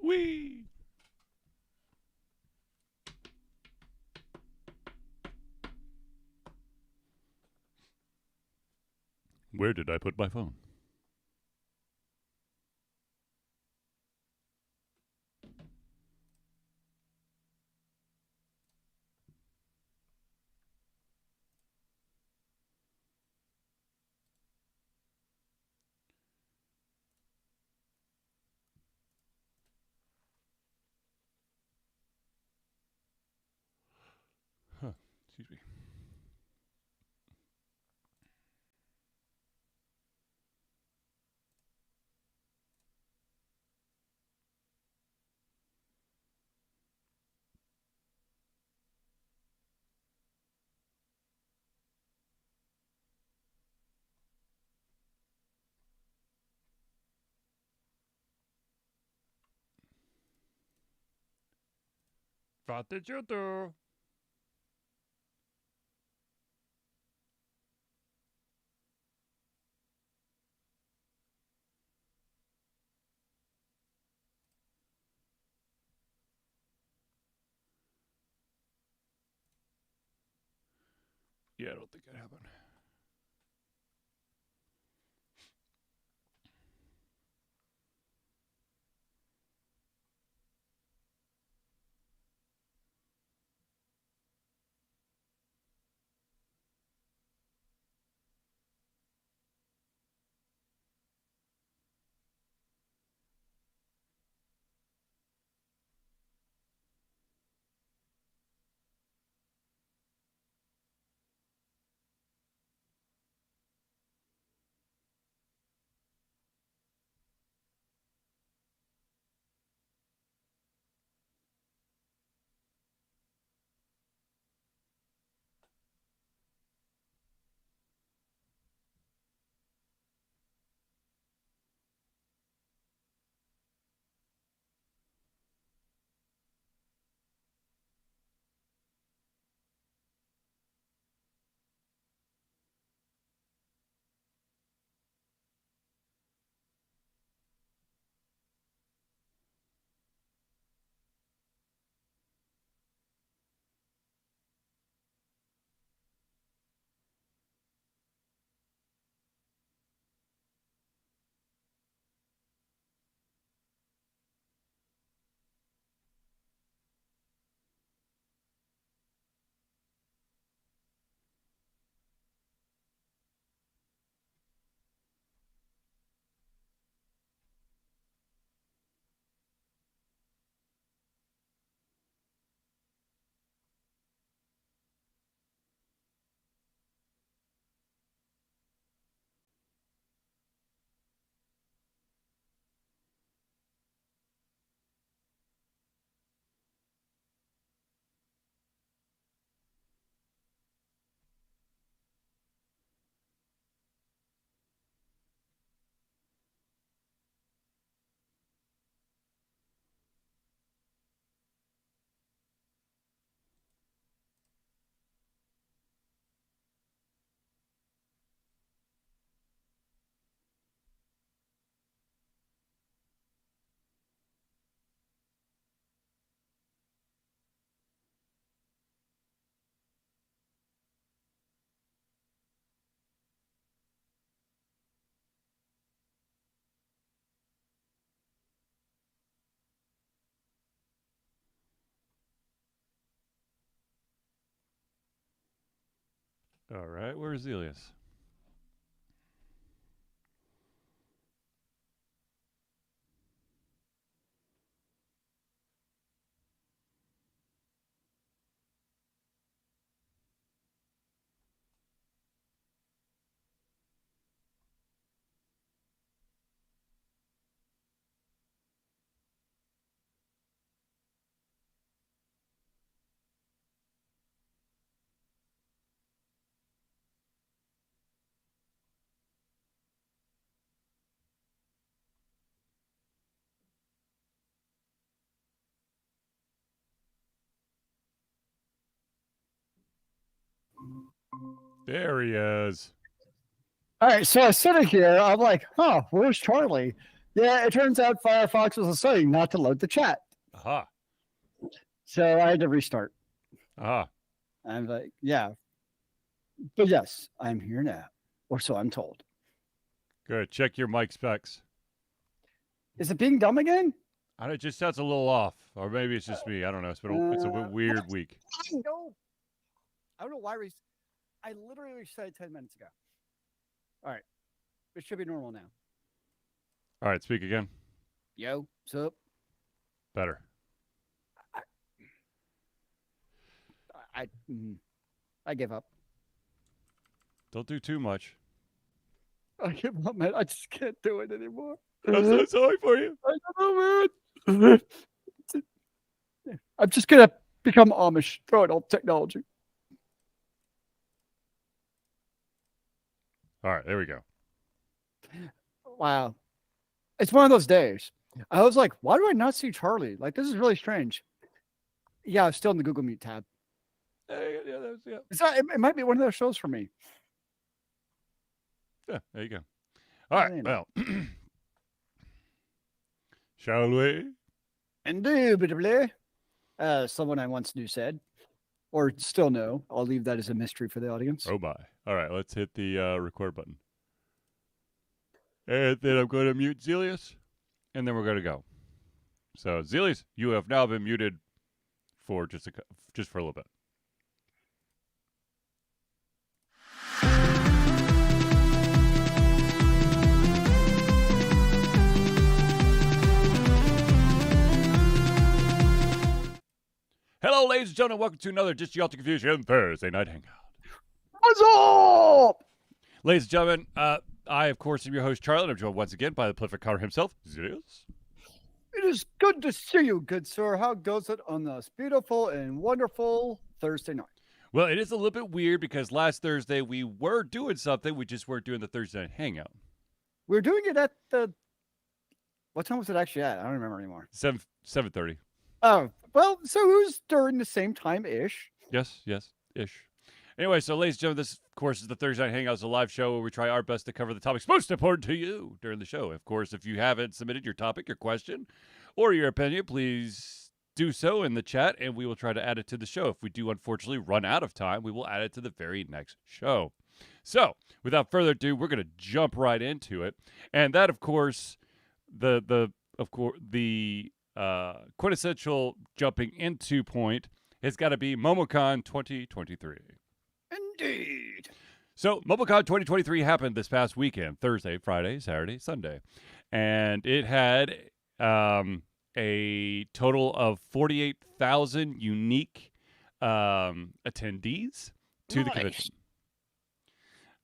Whee! Where did I put my phone? Huh. Excuse me. What did you do? Yeah, I don't think that happened. All right, where's Elias? There he is. All right, so I sit here. I'm like, huh, where's Charlie? Yeah, it turns out Firefox was saying not to load the chat. Aha. So I had to restart. Aha. I'm like, yeah. But yes, I'm here now. Or so I'm told. Good. Check your mic specs. Is it being dumb again? I don't, it just sounds a little off, or maybe it's just me. I don't know. It's a weird week. No. I don't know why I literally said 10 minutes ago. All right. It should be normal now. All right, speak again. Yo, what's up? Better. I, I give up. Don't do too much. I give up, man. I just can't do it anymore. I'm so sorry for you. I don't know, man. I'm just gonna become Amish, throw it all technology. All right, there we go. Wow. It's one of those days. I was like, why do I not see Charlie? Like, this is really strange. Yeah, I'm still in the Google Meet tab. Yeah. It might be one of those shows for me. Yeah, there you go. All right, well, shall we? Indubitably. Someone I once knew said, or still know. I'll leave that as a mystery for the audience. Oh, my. All right, let's hit the record button. And then I'm going to mute Zelius, and then we're going to go. So, Zelius, you have now been muted for just for a little bit. Hello, ladies and gentlemen. Welcome to another Just Y'all to Confusion Thursday Night Hangout. What's up? Ladies and gentlemen, I, of course, am your host, Charlie, and I'm joined once again by the prolific Connor himself, Zelius. It is good to see you, good sir. How goes it on this beautiful and wonderful Thursday night? Well, it is a little bit weird because last Thursday we were doing something. We just weren't doing the Thursday Night Hangout. We're doing it at the... What time was it actually at? I don't remember anymore. 7:30. Oh, well, so it was during the same time-ish. Yes, ish. Anyway, so ladies and gentlemen, this, of course, is the Thursday Night Hangout. It's a live show where we try our best to cover the topics most important to you during the show. Of course, if you haven't submitted your topic, your question, or your opinion, please do so in the chat, and we will try to add it to the show. If we do, unfortunately, run out of time, we will add it to the very next show. So, without further ado, we're going to jump right into it. And that, of course, the quintessential jumping into point has got to be MomoCon 2023. Indeed. So MomoCon 2023 happened this past weekend, Thursday, Friday, Saturday, Sunday. And it had a total of 48,000 unique attendees to the convention.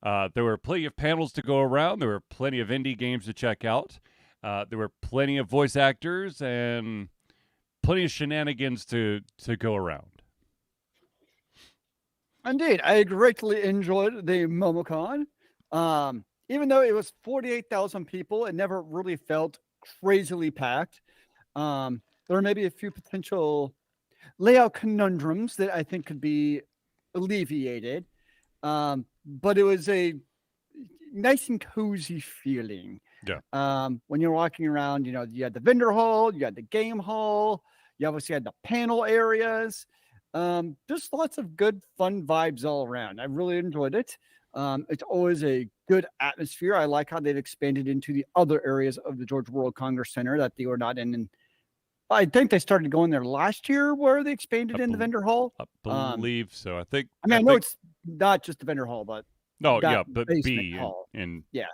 There were plenty of panels to go around. There were plenty of indie games to check out. There were plenty of voice actors and plenty of shenanigans to go around. Indeed, I greatly enjoyed the MomoCon. Even though it was 48,000 people, it never really felt crazily packed. There were maybe a few potential layout conundrums that I think could be alleviated. But it was a nice and cozy feeling. Yeah. When you're walking around, you had the vendor hall, you had the game hall, you obviously had the panel areas. Just lots of good, fun vibes all around. I really enjoyed it. It's always a good atmosphere. I like how they've expanded into the other areas of the Georgia World Congress Center that they were not in. And I think they started going there last year where they expanded in the vendor hall. I believe so. I think. I know it's not just the vendor hall, but but B hall. Yeah.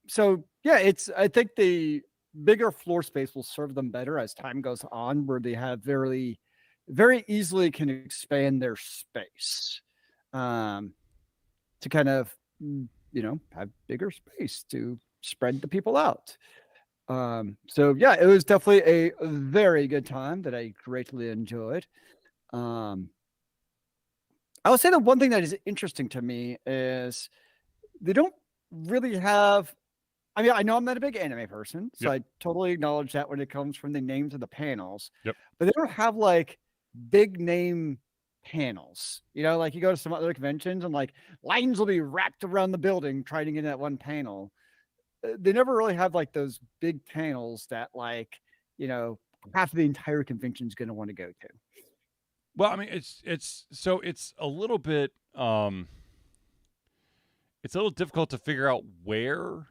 So yeah, I think the bigger floor space will serve them better as time goes on, where they have very, very easily can expand their space to kind of, have bigger space to spread the people out. So yeah, it was definitely a very good time that I greatly enjoyed. I would say the one thing that is interesting to me is they don't really have. I mean, I know I'm not a big anime person, so I totally acknowledge that when it comes from the names of the panels. Yep. But they don't have like big name panels. Like you go to some other conventions and like lines will be wrapped around the building trying to get in that one panel. they never really have like those big panels that like you know half of the entire convention is going to want to go to. Well, I mean, it's a little bit it's a little difficult to figure out where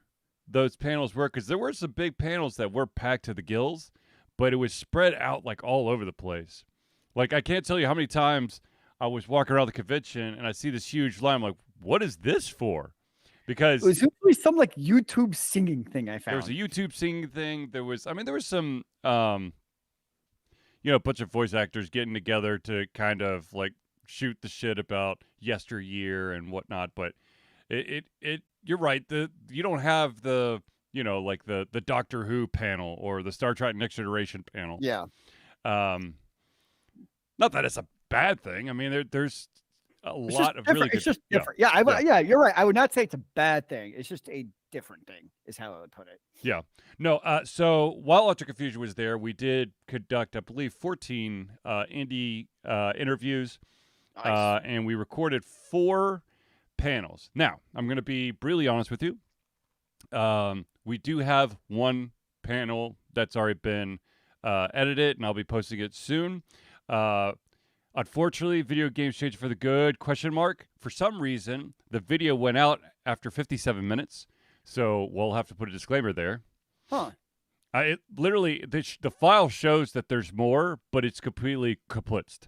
those panels were because there were some big panels that were packed to the gills, but it was spread out like all over the place. Like I can't tell you how many times I was walking around the convention and I see this huge line. I'm like, what is this for? It Because was usually some like YouTube singing thing I there was a found. YouTube singing thing. There was, I mean, there was some, a bunch of voice actors getting together to kind of like shoot the shit about yesteryear and whatnot. But you're right. You don't have the, like the Doctor Who panel or the Star Trek Next Generation panel. Yeah, Um, not that it's a bad thing. I mean, there's a it's just lot of really different. It's good. just Yeah, different. Yeah, yeah. yeah, you're right. I would not say it's a bad thing. It's just a different thing, is how I would put it. Yeah. No, so while Ultra Confusion was there, we did conduct, I believe, 14 indie interviews, Nice. and we recorded 4 panels. Now, I'm going to be brutally honest with you. We do have one panel that's already been edited, and I'll be posting it soon. Unfortunately, video games change for the good, question mark. For some reason, the video went out after 57 minutes. So we'll have to put a disclaimer there. Huh. It literally the file shows that there's more, but it's completely kaputzed.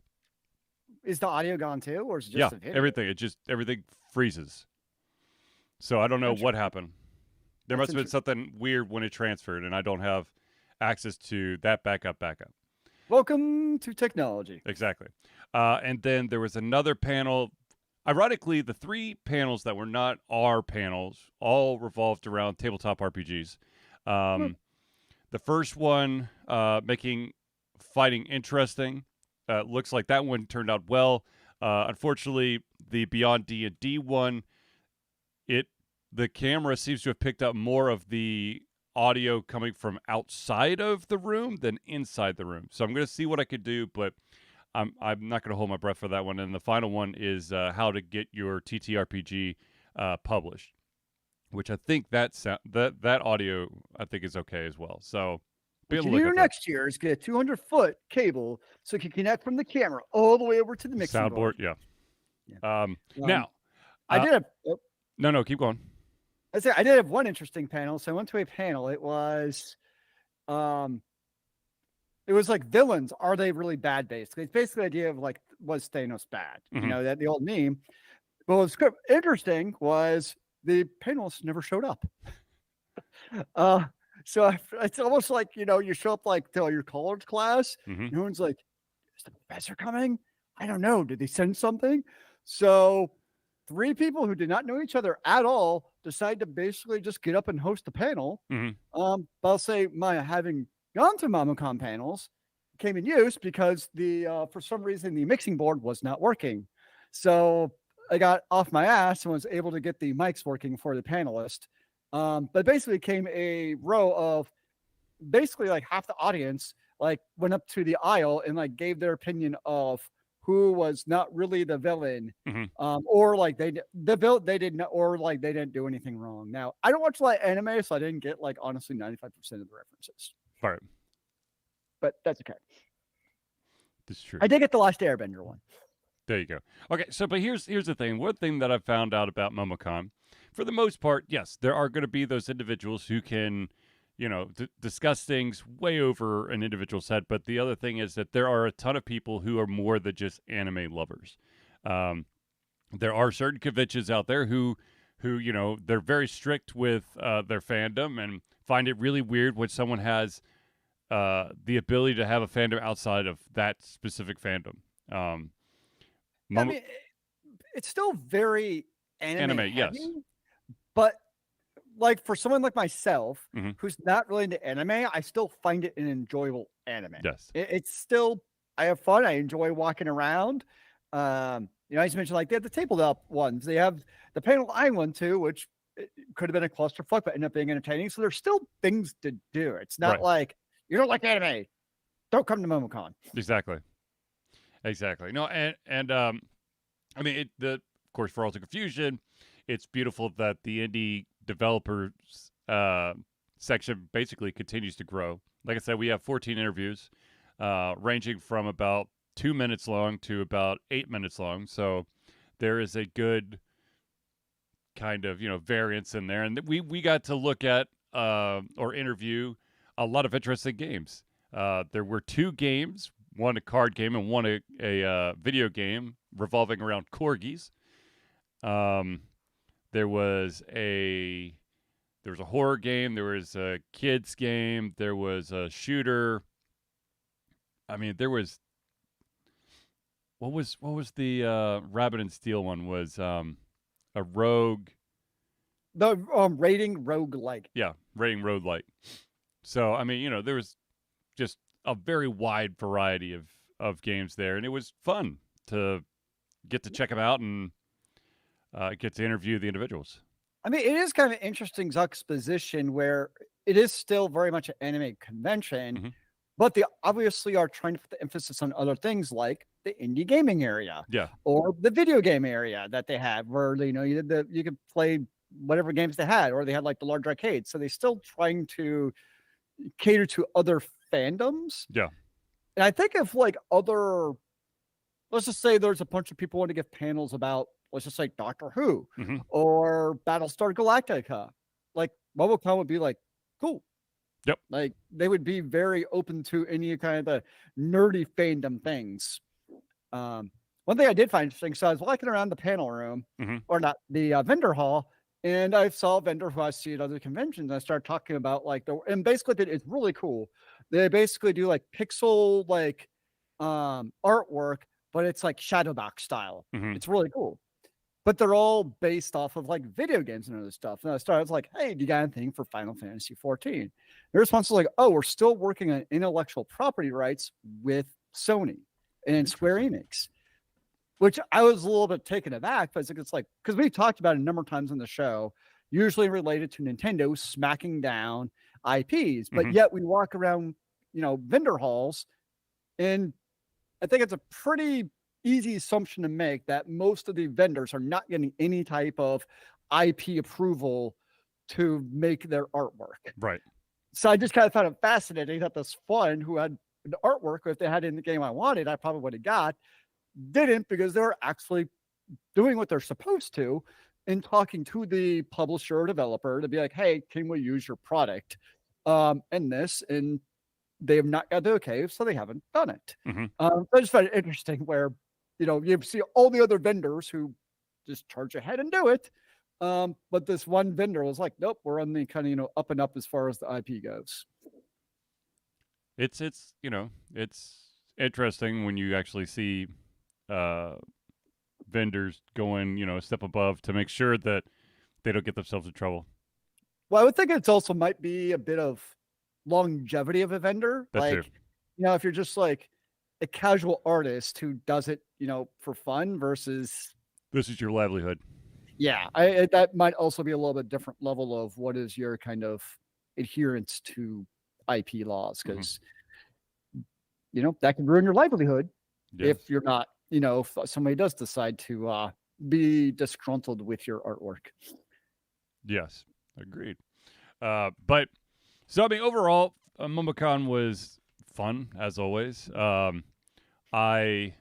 Is the audio gone too, or is it just Yeah, the video? everything freezes. So I don't know what Interesting. happened. There That's must have been something weird when it transferred, and I don't have access to that backup. Welcome to technology. Exactly. And then there was another panel. Ironically, the 3 panels that were not our panels all revolved around tabletop RPGs. Hmm. The first one, making fighting interesting. Looks like that one turned out well. Unfortunately, the Beyond D&D one, the camera seems to have picked up more of the audio coming from outside of the room than inside the room. So I'm going to see what I could do, but I'm not going to hold my breath for that one. And the final one is how to get your TTRPG published, which I think that audio I think is okay as well. So be What able you to look do at that. next year is get a 200-foot cable so you can connect from the camera all the way over to the mixing Soundboard, board. yeah. Yeah. Now, I did have. no, keep going. I did have one interesting panel. So I went to a panel. Um, it was like villains. Are they really bad? Basically, it's basically the idea of like, was Thanos bad? Mm-hmm. That the old meme. But what's interesting was the panelists never showed up. So it's almost like you show up like to your college class. Mm-hmm. No one's like, "Is the professor coming?" I don't know. Did they send something? So 3 people who did not know each other at all decided to basically just get up and host a panel. Mm-hmm. But I'll say my having gone to MamaCon panels came in use because for some reason the mixing board was not working. So I got off my ass and was able to get the mics working for the panelist. But basically came a row of basically like half the audience like went up to the aisle and like gave their opinion of who was not really the villain, Mm-hmm. or like they didn't, or like they didn't do anything wrong. Now I don't watch a lot of anime, so I didn't get like honestly 95% of the references, All right. but that's okay. This is true. I did get the Last Airbender one. There you go. Okay, so but here's the thing. One thing that I've found out about MomoCon, for the most part, yes, there are going to be those individuals who can, discuss things way over an individual's head. But the other thing is that there are a ton of people who are more than just anime lovers. There are certain conventions out there who they're very strict with their fandom and find it really weird when someone has the ability to have a fandom outside of that specific fandom. I mean, it's still very anime heavy, yes. but like for someone like myself Mm-hmm. who's not really into anime, I still find it an enjoyable anime. Yes. It's still, I have fun. I enjoy walking around. I just mentioned like they have the tabletop ones. They have the panel I went to, which could have been a clusterfuck, but ended up being entertaining. So there's still things to do. It's not like you don't like anime, don't come to MomoCon. Exactly. No, and I mean, of course, for Ultra Confusion, it's beautiful that the indie developers uh, section basically continues to grow. Like I said, we have 14 interviews, ranging from about 2 minutes long to about 8 minutes long. So there is a good kind of variance in there, and we got to look at or interview a lot of interesting games. There were two games, one a card game and one a video game revolving around corgis. Um, there was a horror game, there was a kids game, there was a shooter. I mean, there was what was the rabbit and steel one was a rogue. The rating roguelike. Yeah, rating roguelike. So I mean, there was just a very wide variety of games there, and it was fun to get to check them out and get to interview the individuals. I mean, it is kind of interesting juxtaposition where it is still very much an anime convention, Mm-hmm. but they obviously are trying to put the emphasis on other things like the indie gaming area Yeah. or the video game area that they have, where you could play whatever games they had, or they had like the large arcades. So they're still trying to cater to other fandoms. Yeah. And I think if like other, let's just say there's a bunch of people want to give panels about, let's just say Doctor Who Mm-hmm. or Battlestar Galactica, like MomoCon would be like, cool. Yep. Like they would be very open to any kind of the nerdy fandom things. One thing I did find interesting, so I was walking around the panel room, Mm-hmm. or not the vendor hall, and I saw a vendor who I see at other conventions. And I started talking about like and basically it's really cool. They basically do like pixel like artwork, but it's like shadow box style. Mm-hmm. It's really cool. But they're all based off of like video games and other stuff. And I was like, hey, do you got anything for Final Fantasy 14? Their response was like, oh, we're still working on intellectual property rights with Sony and Square Enix, which I was a little bit taken aback. But it's like, because we talked about it a number of times on the show, usually related to Nintendo smacking down IPs. But Mm-hmm. yet we walk around, vendor halls, and I think it's a pretty easy assumption to make that most of the vendors are not getting any type of IP approval to make their artwork. Right. So I just kind of found it fascinating that this fun who had the artwork, if they had it in the game I wanted, I probably would have got, didn't, because they're actually doing what they're supposed to and talking to the publisher or developer to be like, hey, can we use your product in this? And they have not got the okay, so they haven't done it. Mm-hmm. So I just find it interesting where, you see all the other vendors who just charge ahead and do it. But this one vendor was like, nope, we're on the kind of, up and up as far as the IP goes. It's interesting when you actually see vendors going a step above to make sure that they don't get themselves in trouble. Well, I would think it's also might be a bit of longevity of a vendor. That like, too. If you're just like a casual artist who does it, for fun versus, This is your livelihood. yeah, that might also be a little bit different level of what is your kind of adherence to IP laws, because that can ruin your livelihood Yes. if you're not, if somebody does decide to be disgruntled with your artwork. Yes. Agreed. But so I mean, overall, MomoCon was fun as always. I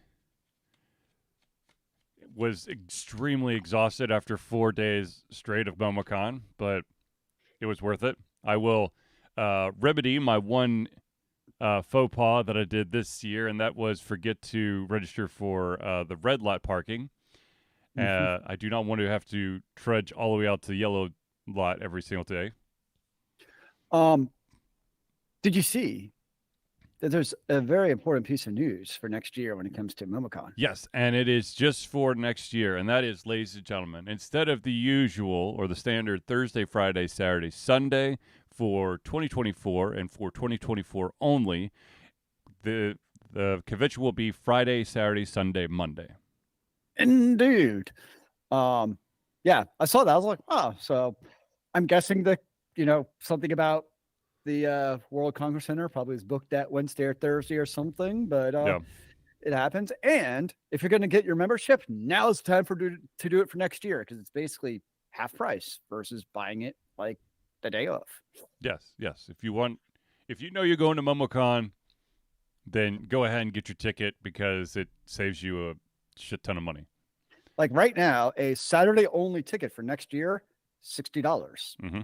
was extremely exhausted after 4 days straight of MomoCon, but it was worth it. I will remedy my one faux pas that I did this year, and that was forget to register for the red lot parking. I do not want to have to trudge all the way out to the yellow lot every single day. Did you see that there's a very important piece of news for next year when it comes to MomoCon? Yes, and it is just for next year, and that is, ladies and gentlemen, instead of the usual or the standard Thursday, Friday, Saturday, Sunday for 2024 and for 2024 only, the convention will be Friday, Saturday, Sunday, Monday. Indeed. Yeah, I saw that. I was like, oh, so I'm guessing that, something about the World Congress Center probably is booked that Wednesday or Thursday or something, but Yeah. it happens. And if you're going to get your membership, now is the time to do it for next year, because it's basically half price versus buying it like the day of. Yes, yes. If you know you're going to MomoCon, then go ahead and get your ticket because it saves you a shit ton of money. Like right now, a Saturday only ticket for next year, $60. Mm-hmm.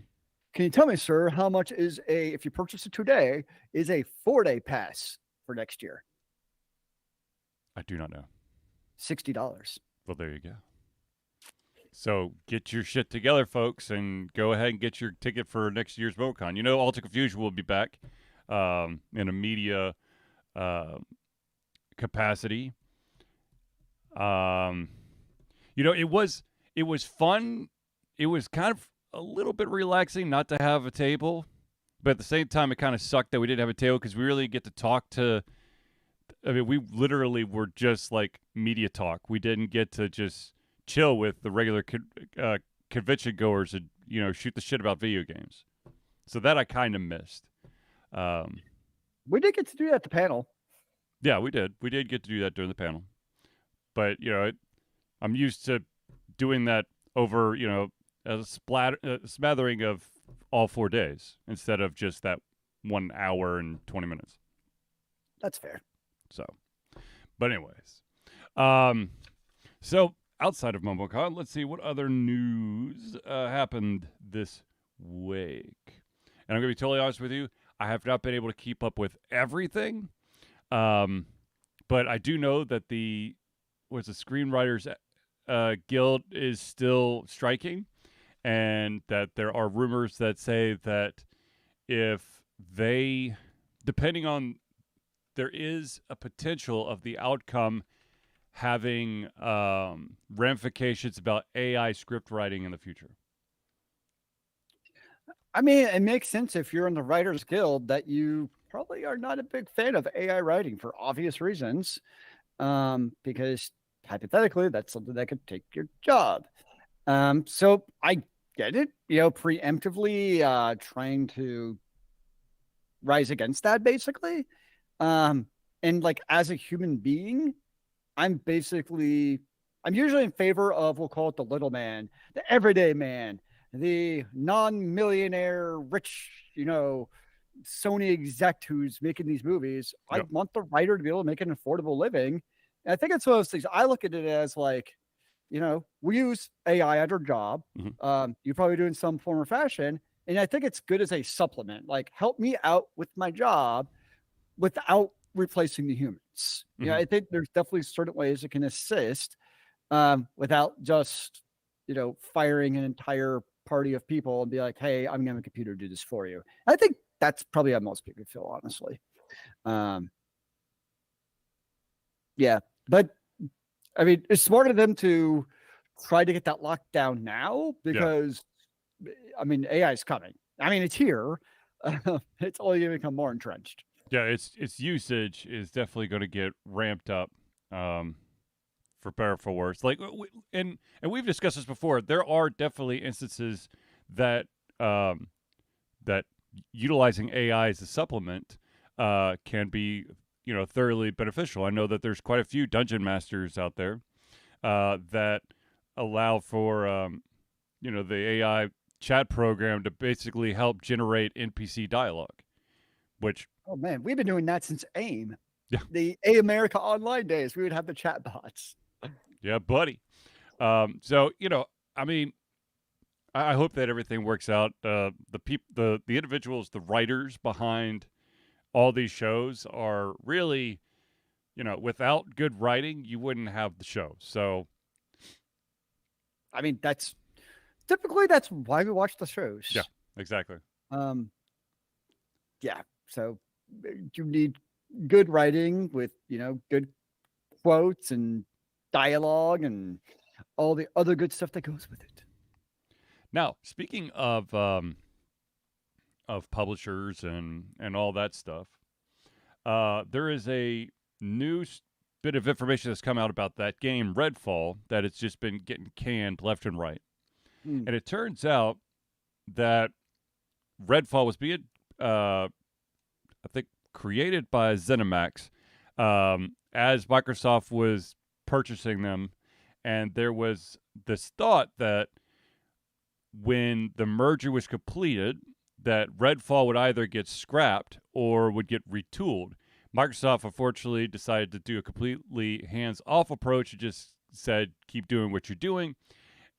Can you tell me, sir, how much is if you purchase it today, is a 4-day pass for next year? I do not know. $60. Well, there you go. So get your shit together, folks, and go ahead and get your ticket for next year's MomoCon. You know, Alta Confusion will be back in a media capacity. You know, it was fun. It was kind of a little bit relaxing not to have a table, but at the same time, it kind of sucked that we didn't have a table because we really get to talk to. I mean, we literally were just like media talk. We didn't get to just chill with the regular convention goers and shoot the shit about video games. So that I kind of missed. We did get to do that at the panel. Yeah, we did. We did get to do that during the panel, but I'm used to doing that over a smattering of all 4 days instead of just that 1 hour and 20 minutes. That's fair. So, but anyways, so outside of MomoCon, let's see what other news happened this week. And I'm going to be totally honest with you, I have not been able to keep up with everything, but I do know that the Screenwriters Guild is still striking, and that there are rumors that say that if they, depending on, there is a potential of the outcome having ramifications about AI script writing in the future. I mean, it makes sense if you're in the Writers Guild that you probably are not a big fan of AI writing for obvious reasons, because hypothetically, that's something that could take your job. So I get it, preemptively trying to rise against that, basically. And like as a human being, I'm usually in favor of, we'll call it the little man, the everyday man, the non-millionaire, rich, Sony exec who's making these movies. Yep. I want the writer to be able to make an affordable living. And I think it's one of those things. I look at it as like, we use AI at our job. Mm-hmm. You're probably doing some form or fashion. And I think it's good as a supplement, like help me out with my job without replacing the humans. Mm-hmm. I think there's definitely certain ways it can assist without just, firing an entire party of people and be like, hey, I'm going to have a computer do this for you. I think that's probably how most people feel, honestly. Yeah, but I mean, it's smart of them to try to get that locked down now because, I mean, AI is coming. I mean, it's here. It's only going to become more entrenched. Yeah, its usage is definitely going to get ramped up, for better or for worse. Like, and we've discussed this before. There are definitely instances that that utilizing AI as a supplement can be, thoroughly beneficial. I know that there's quite a few dungeon masters out there that allow for, the AI chat program to basically help generate NPC dialogue, which... Oh, man, we've been doing that since AIM. Yeah. The A America Online days, we would have the chat bots. Yeah, buddy. So, I mean, I hope that everything works out. The individuals, the writers behind all these shows are really, without good writing, you wouldn't have the show. So, I mean, that's why we watch the shows. Yeah, exactly. Yeah. So you need good writing with, good quotes and dialogue and all the other good stuff that goes with it. Now, speaking of publishers and all that stuff, there is a new bit of information that's come out about that game Redfall that it's just been getting canned left and right. And it turns out that Redfall was being, I think, created by ZeniMax as Microsoft was purchasing them. And there was this thought that when the merger was completed, that Redfall would either get scrapped or would get retooled. Microsoft unfortunately decided to do a completely hands-off approach. It just said, keep doing what you're doing.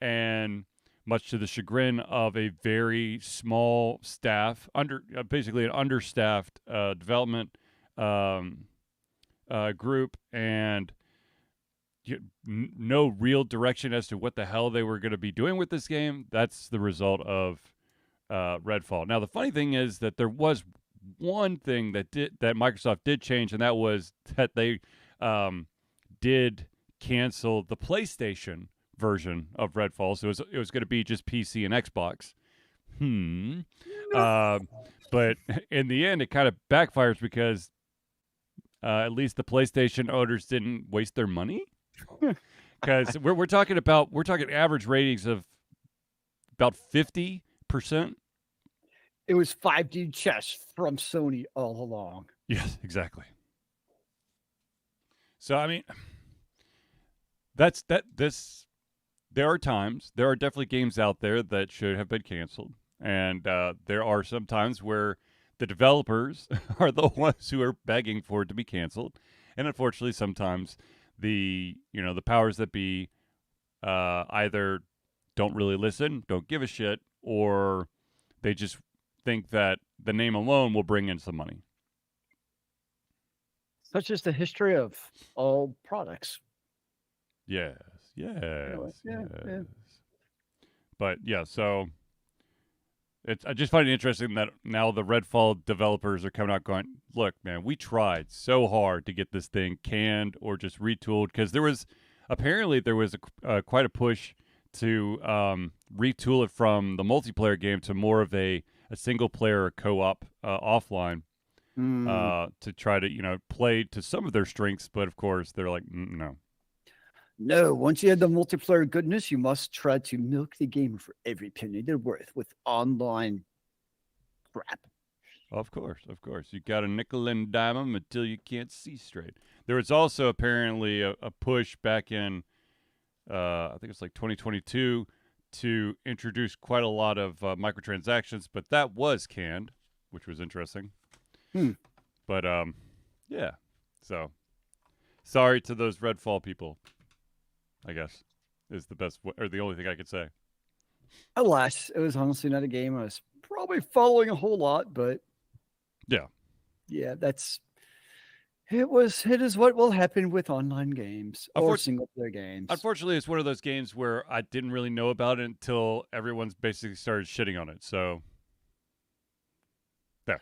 And much to the chagrin of a very small staff, basically an understaffed development group, and no real direction as to what the hell they were going to be doing with this game. That's the result of Redfall. Now, the funny thing is that there was one thing that Microsoft did change, and that was that they did cancel the PlayStation version of Redfall. So it was going to be just PC and Xbox. But in the end, it kind of backfires because at least the PlayStation owners didn't waste their money. Because we're talking average ratings of about 50%. It was 5D chess from Sony all along. Yes, exactly. So I mean, there are definitely games out there that should have been canceled, and there are some times where the developers are the ones who are begging for it to be canceled, and unfortunately, sometimes the powers that be either don't really listen, don't give a shit, or they just think that the name alone will bring in some money. Such is the history of all products. Yes. Yeah. But yeah, so I just find it interesting that now the Redfall developers are coming out going, look, man, we tried so hard to get this thing canned or just retooled, because there was quite a push to retool it from the multiplayer game to more of a single player co-op offline to try to play to some of their strengths, but of course they're like, no. No, once you have the multiplayer goodness, you must try to milk the game for every penny they're worth with online crap. Of course. You got a nickel and dime 'em until you can't see straight. There was also apparently a push back in, I think it's like 2022, to introduce quite a lot of microtransactions, but that was canned, which was interesting. But yeah. So sorry to those Redfall people, I guess, is the best or the only thing I could say. Alas, it was honestly not a game I was probably following a whole lot, but yeah, it is what will happen with online games or single player games. Unfortunately, it's one of those games where I didn't really know about it until everyone's basically started shitting on it. So there.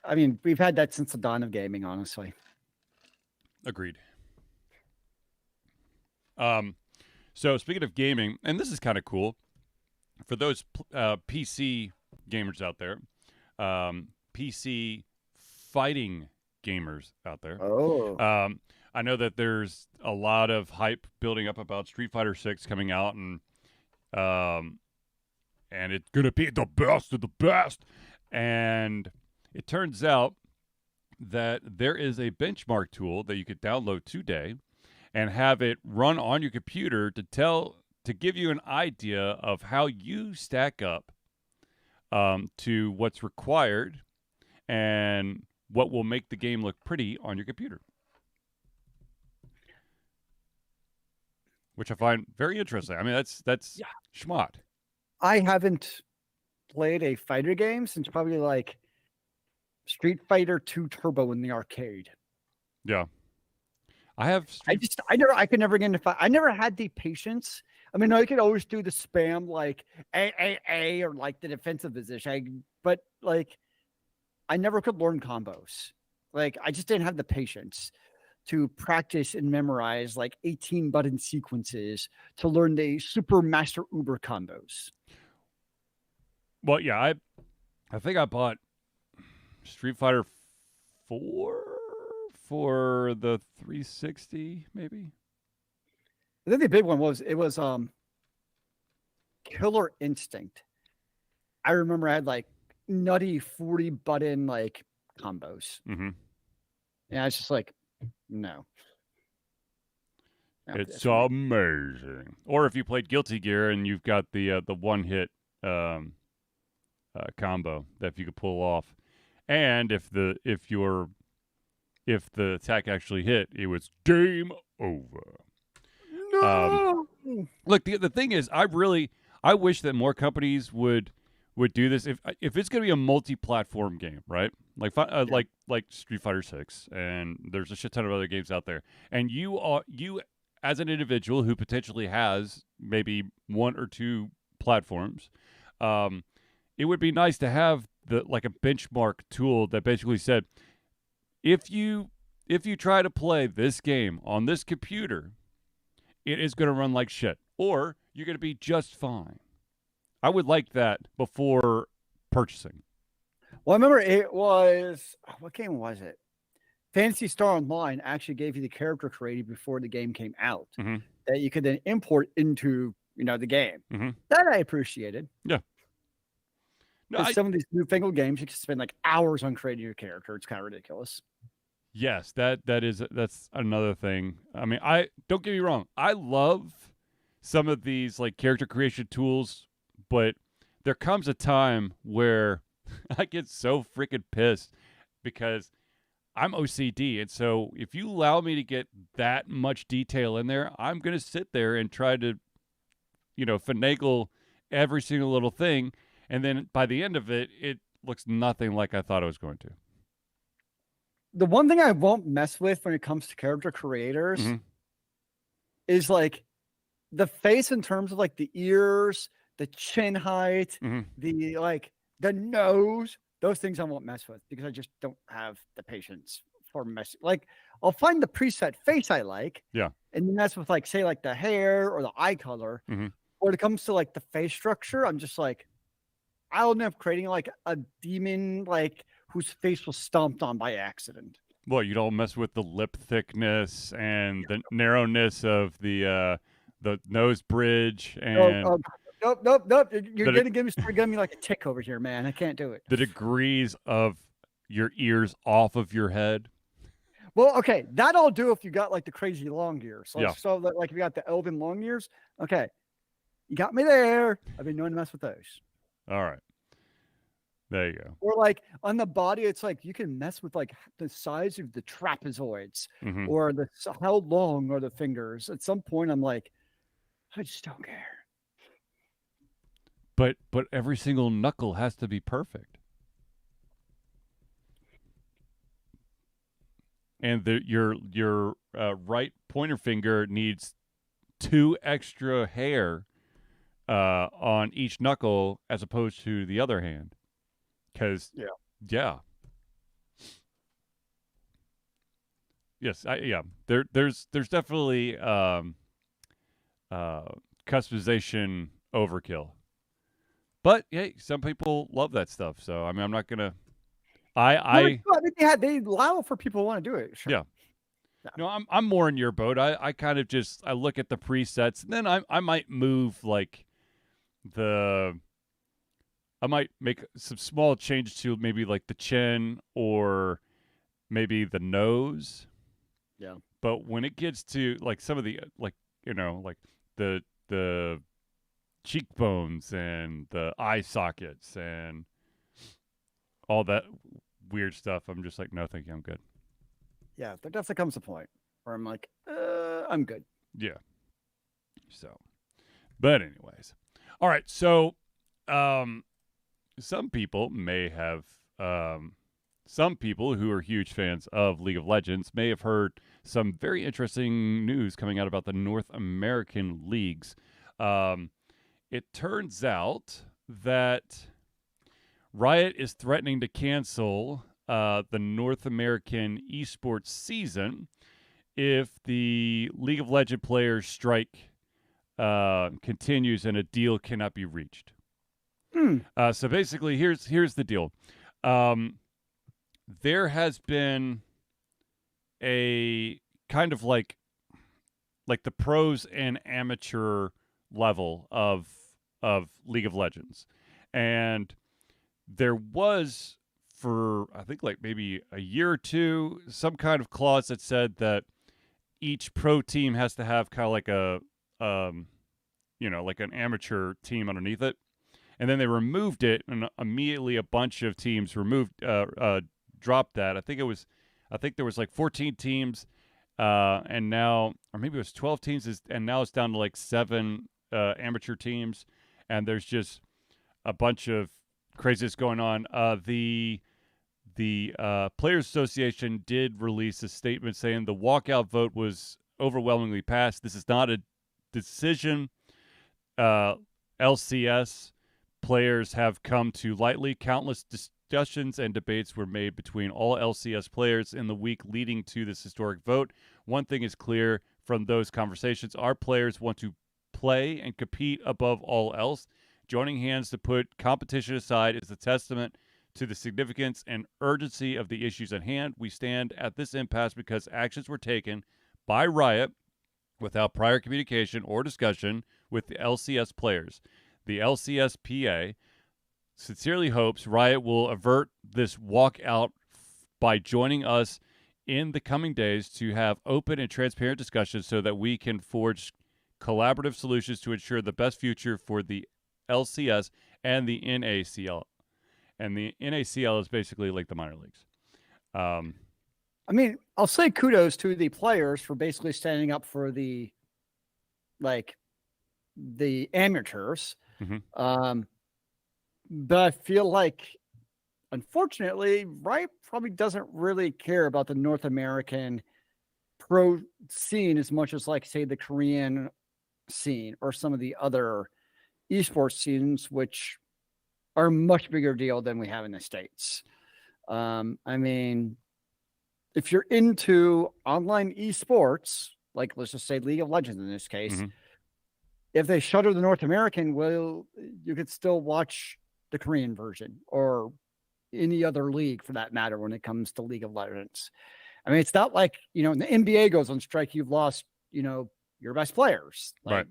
I mean, we've had that since the dawn of gaming, honestly. Agreed. So speaking of gaming, and this is kind of cool for those PC gamers out there, PC fighting gamers out there. Oh, I know that there's a lot of hype building up about Street Fighter 6 coming out, and it's gonna be the best of the best. And it turns out that there is a benchmark tool that you could download today and have it run on your computer to give you an idea of how you stack up to what's required and what will make the game look pretty on your computer, which I find very interesting. I mean, that's schmott. I haven't played a fighter game since probably like Street Fighter 2 Turbo in the arcade. Yeah. I could never get into fight. I never had the patience. I mean, I could always do the spam like A or like the defensive position, but like I never could learn combos. Like I just didn't have the patience to practice and memorize like 18 button sequences to learn the super master uber combos. Well, yeah, I think I bought Street Fighter 4 for the 360, maybe. I think the big one was Killer Instinct. I remember I had like nutty 40 button like combos. Mm-hmm. And I was just like, no. It's amazing. Or if you played Guilty Gear and you've got the one hit combo that if you could pull off, and if the attack actually hit, it was game over. No. Look, the thing is, I wish that more companies would do this. If it's going to be a multi-platform game, right? Yeah. Like Street Fighter 6, and there's a shit ton of other games out there, and you as an individual who potentially has maybe one or two platforms, it would be nice to have a benchmark tool that basically said, if you try to play this game on this computer, it is going to run like shit, or you're going to be just fine. I would like that before purchasing. Well, I remember it was what game was it? Fantasy Star Online actually gave you the character created before the game came out Mm-hmm. that you could then import into the game. Mm-hmm. That I appreciated. Yeah. No, Because some of these newfangled games, you can spend like hours on creating your character. It's kind of ridiculous. yes, that's another thing. I mean, I don't get me wrong. I love some of these like character creation tools, but there comes a time where I get so freaking pissed because I'm OCD, and so if you allow me to get that much detail in there, I'm gonna sit there and try to, finagle every single little thing, and then by the end of it, it looks nothing like I thought it was going to. The one thing I won't mess with when it comes to character creators Mm-hmm. is like the face in terms of like the ears, the chin height, Mm-hmm. the nose. Those things I won't mess with because I just don't have the patience for messing. Like I'll find the preset face I like, Yeah. and then that's with like say like the hair or the eye color. Mm-hmm. When it comes to like the face structure, I'm just like, I'll end up creating like a demon like whose face was stomped on by accident. Well, you don't mess with the lip thickness and the narrowness of the nose bridge and Nope. You're the gonna give me like a tick over here, man. I can't do it. the degrees of your ears off of your head. Well, okay, that I'll do if you got like the crazy long ears. So, Yeah. like if you got the elven long ears, okay, you got me there. I've been known to mess with those. All right. There you go. Or like on the body, it's like you can mess with like the size of the trapezoids Mm-hmm. or how long are the fingers. At some point, I'm like, I just don't care. But every single knuckle has to be perfect. And your right pointer finger needs 2 extra hair on each knuckle as opposed to the other hand. Because yeah. Yes, there's definitely customization overkill. But hey, some people love that stuff. So I mean, I'm not gonna. I they allow for people who want to do it. Sure. Yeah. No, I'm more in your boat. I kind of just I look at the presets, and then I might move like I might make some small change to maybe like the chin or maybe the nose. Yeah. But when it gets to like some of the like the cheekbones and the eye sockets and all that weird stuff, I'm just like, no, thank you, I'm good. Yeah, there definitely comes a point where I'm like, I'm good. Yeah. So, but anyways, all right. So, some people may have, some people who are huge fans of League of Legends may have heard some very interesting news coming out about the North American leagues. It turns out that Riot is threatening to cancel the North American esports season if the League of Legends players strike continues and a deal cannot be reached. So basically, here's the deal. There has been a kind of like the pros and amateur level of League of Legends, and there was for I think like maybe a year or two some kind of clause that said that each pro team has to have kind of like a like an amateur team underneath it. and then they removed it, and immediately a bunch of teams dropped that. I think there was like 14 teams, and now, or maybe it was 12 teams, and now it's down to like 7 amateur teams, and there's just a bunch of craziness going on. The Players Association did release a statement saying the walkout vote was overwhelmingly passed. This is not a decision LCS players have come to lightly. Countless discussions and debates were made between all LCS players in the week leading to this historic vote. One thing is clear from those conversations: our players want to play and compete above all else. Joining hands to put competition aside is a testament to the significance and urgency of the issues at hand. We stand at this impasse because actions were taken by Riot without prior communication or discussion with the LCS players. The LCSPA sincerely hopes Riot will avert this walkout by joining us in the coming days to have open and transparent discussions so that we can forge collaborative solutions to ensure the best future for the LCS and the NACL. And the NACL is basically like the minor leagues. I mean, I'll say kudos to the players for basically standing up for the amateurs. But I feel like, unfortunately, Riot probably doesn't really care about the North American pro scene as much as, like, say, the Korean scene or some of the other esports scenes, which are a much bigger deal than we have in the States. I mean, if you're into online esports, like let's just say League of Legends in this case, if they shutter the North American, well, you could still watch the Korean version or any other league for that matter when it comes to League of Legends. I mean, it's not like, when the NBA goes on strike, you've lost, your best players. Like, Right.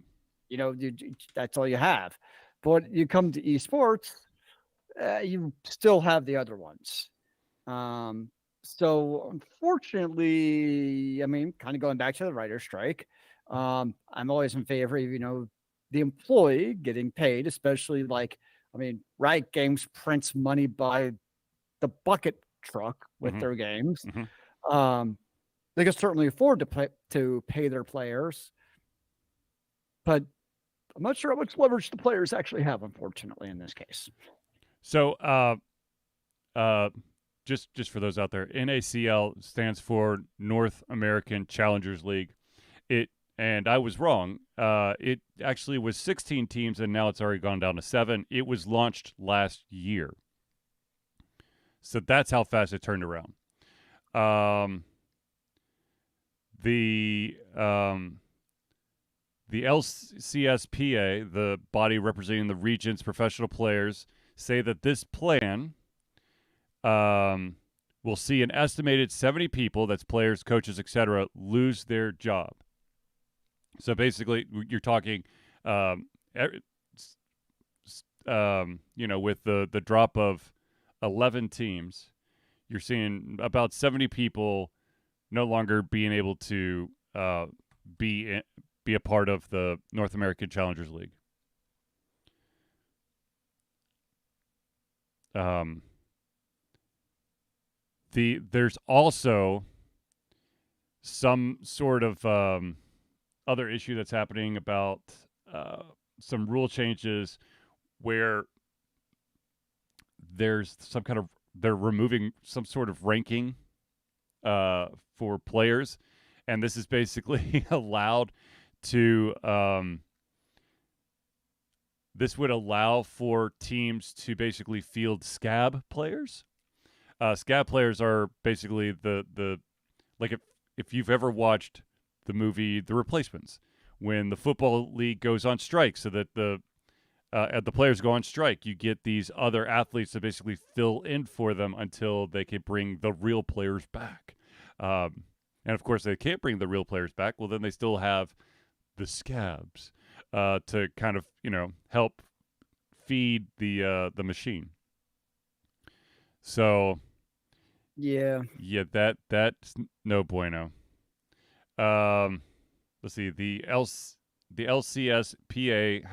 That's all you have. But you come to esports, you still have the other ones. So unfortunately, I mean, kind of going back to the writer's strike, I'm always in favor of, the employee getting paid, especially Riot Games prints money by the bucket truck with their games. They can certainly afford to pay their players, but I'm not sure how much leverage the players actually have, unfortunately, in this case. So, just for those out there, NACL stands for North American Challengers League. And I was wrong. It actually was 16 teams, and now it's already gone down to 7. It was launched last year, so that's how fast it turned around. The LCSPA, the body representing the region's professional players, say that this plan will see an estimated 70 people, that's players, coaches, etc., lose their job. So basically, you're talking, with the drop of 11 teams, you're seeing about 70 people no longer being able to be a part of the North American Challengers League. There's also some sort of other issue that's happening about some rule changes where there's they're removing some sort of ranking for players, and this is basically allowed to this would allow for teams to basically field scab players. Scab players are basically the like if you've ever watched the movie The Replacements, when the football league goes on strike, so that the players go on strike, you get these other athletes to basically fill in for them until they can bring the real players back. And of course, they can't bring the real players back. Well, then they still have the scabs to kind of help feed the machine. So yeah, that's no bueno. Let's see. The LCSPA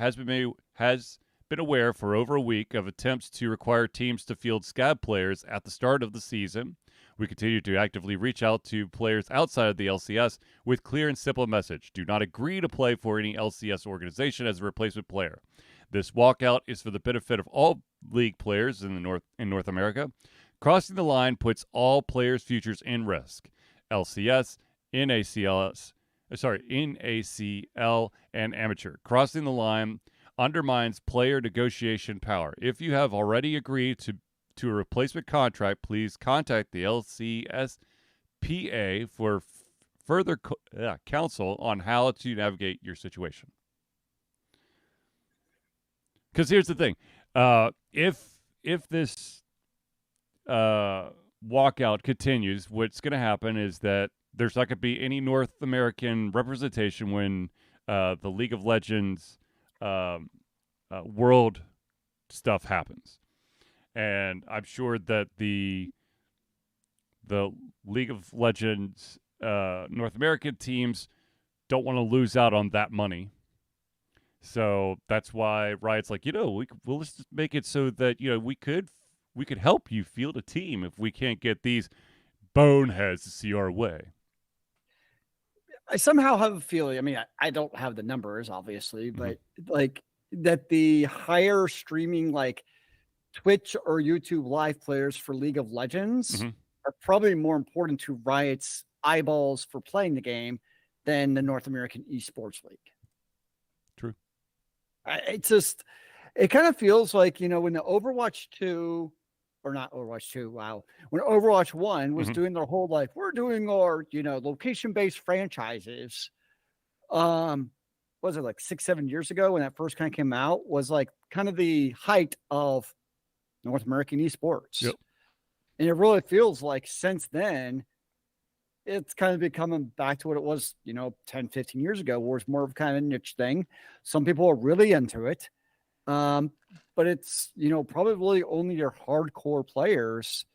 has been aware for over a week of attempts to require teams to field scab players at the start of the season. We continue to actively reach out to players outside of the LCS with clear and simple message. Do not agree to play for any LCS organization as a replacement player. This walkout is for the benefit of all league players in North America. Crossing the line puts all players' futures in risk. LCS, NACLS, NACL, and amateur. Crossing the line undermines player negotiation power. If you have already agreed to a replacement contract, please contact the LCSPA for further counsel on how to navigate your situation. Because here's the thing, if this walkout continues, what's going to happen is that there's not going to be any North American representation when the League of Legends world stuff happens. And I'm sure that the League of Legends North American teams don't want to lose out on that money. So that's why Riot's like, we'll just make it so that we could help you field a team if we can't get these boneheads to see our way. I somehow have a feeling. I mean, I don't have the numbers, obviously, but like that the higher streaming like Twitch or YouTube live players for League of Legends are probably more important to Riot's eyeballs for playing the game than the North American Esports League. True. It kind of feels like, when the Overwatch 2, or not Overwatch 2, wow. When Overwatch 1 was doing their whole, like, we're doing our, location-based franchises. Was it like 6-7 years ago when that first kind of came out, was like kind of the height of North American esports. Yep. And it really feels like since then, it's kind of becoming back to what it was, 10, 15 years ago, where it's more of kind of a niche thing. Some people are really into it. But it's, probably only your hardcore players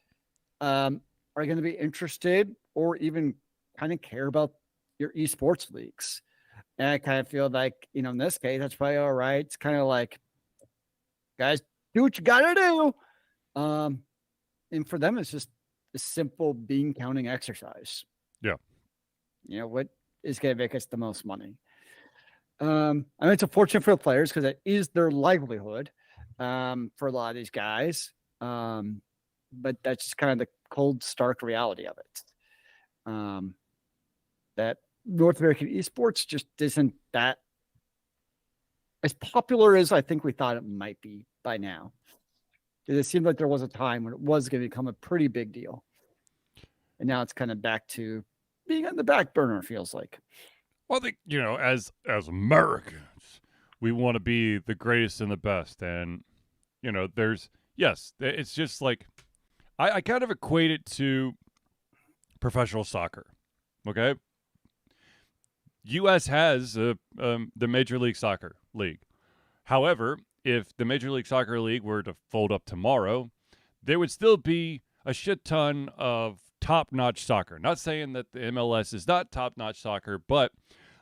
are going to be interested or even kind of care about your esports leagues. And I kind of feel like, in this case, that's probably all right. It's kind of like, guys, do what you got to do. And for them, it's just a simple bean counting exercise. Yeah. What is going to make us the most money? I mean, it's unfortunate for the players because it is their livelihood for a lot of these guys. But that's just kind of the cold, stark reality of it. That North American esports just isn't that as popular as I think we thought it might be by now. It seemed like there was a time when it was going to become a pretty big deal. And now it's kind of back to being on the back burner, it feels like. Well, I think, as Americans, we want to be the greatest and the best. And, it's just like, I kind of equate it to professional soccer. Okay. U.S. has the Major League Soccer League. However, if the Major League Soccer League were to fold up tomorrow, there would still be a shit ton of top-notch soccer. Not saying that the MLS is not top-notch soccer, but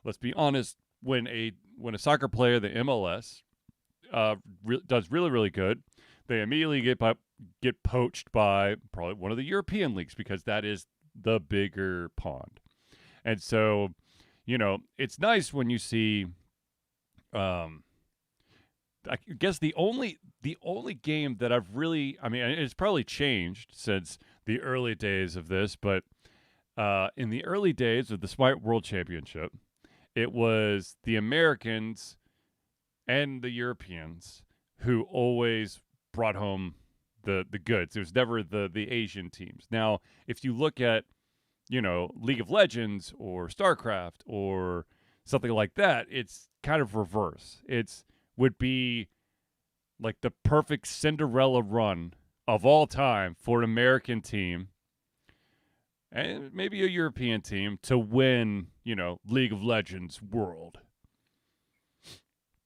let's be honest, when a soccer player, the MLS, does really, really good, they immediately get poached by probably one of the European leagues because that is the bigger pond. And so, it's nice when you see I guess the only game that I've really, I mean, it's probably changed since the early days of this, but in the early days of the Smite World Championship, it was the Americans and the Europeans who always brought home the goods. It was never the Asian teams. Now, if you look at, League of Legends or StarCraft or something like that, it's kind of reverse. Would be like the perfect Cinderella run of all time for an American team and maybe a European team to win, League of Legends World.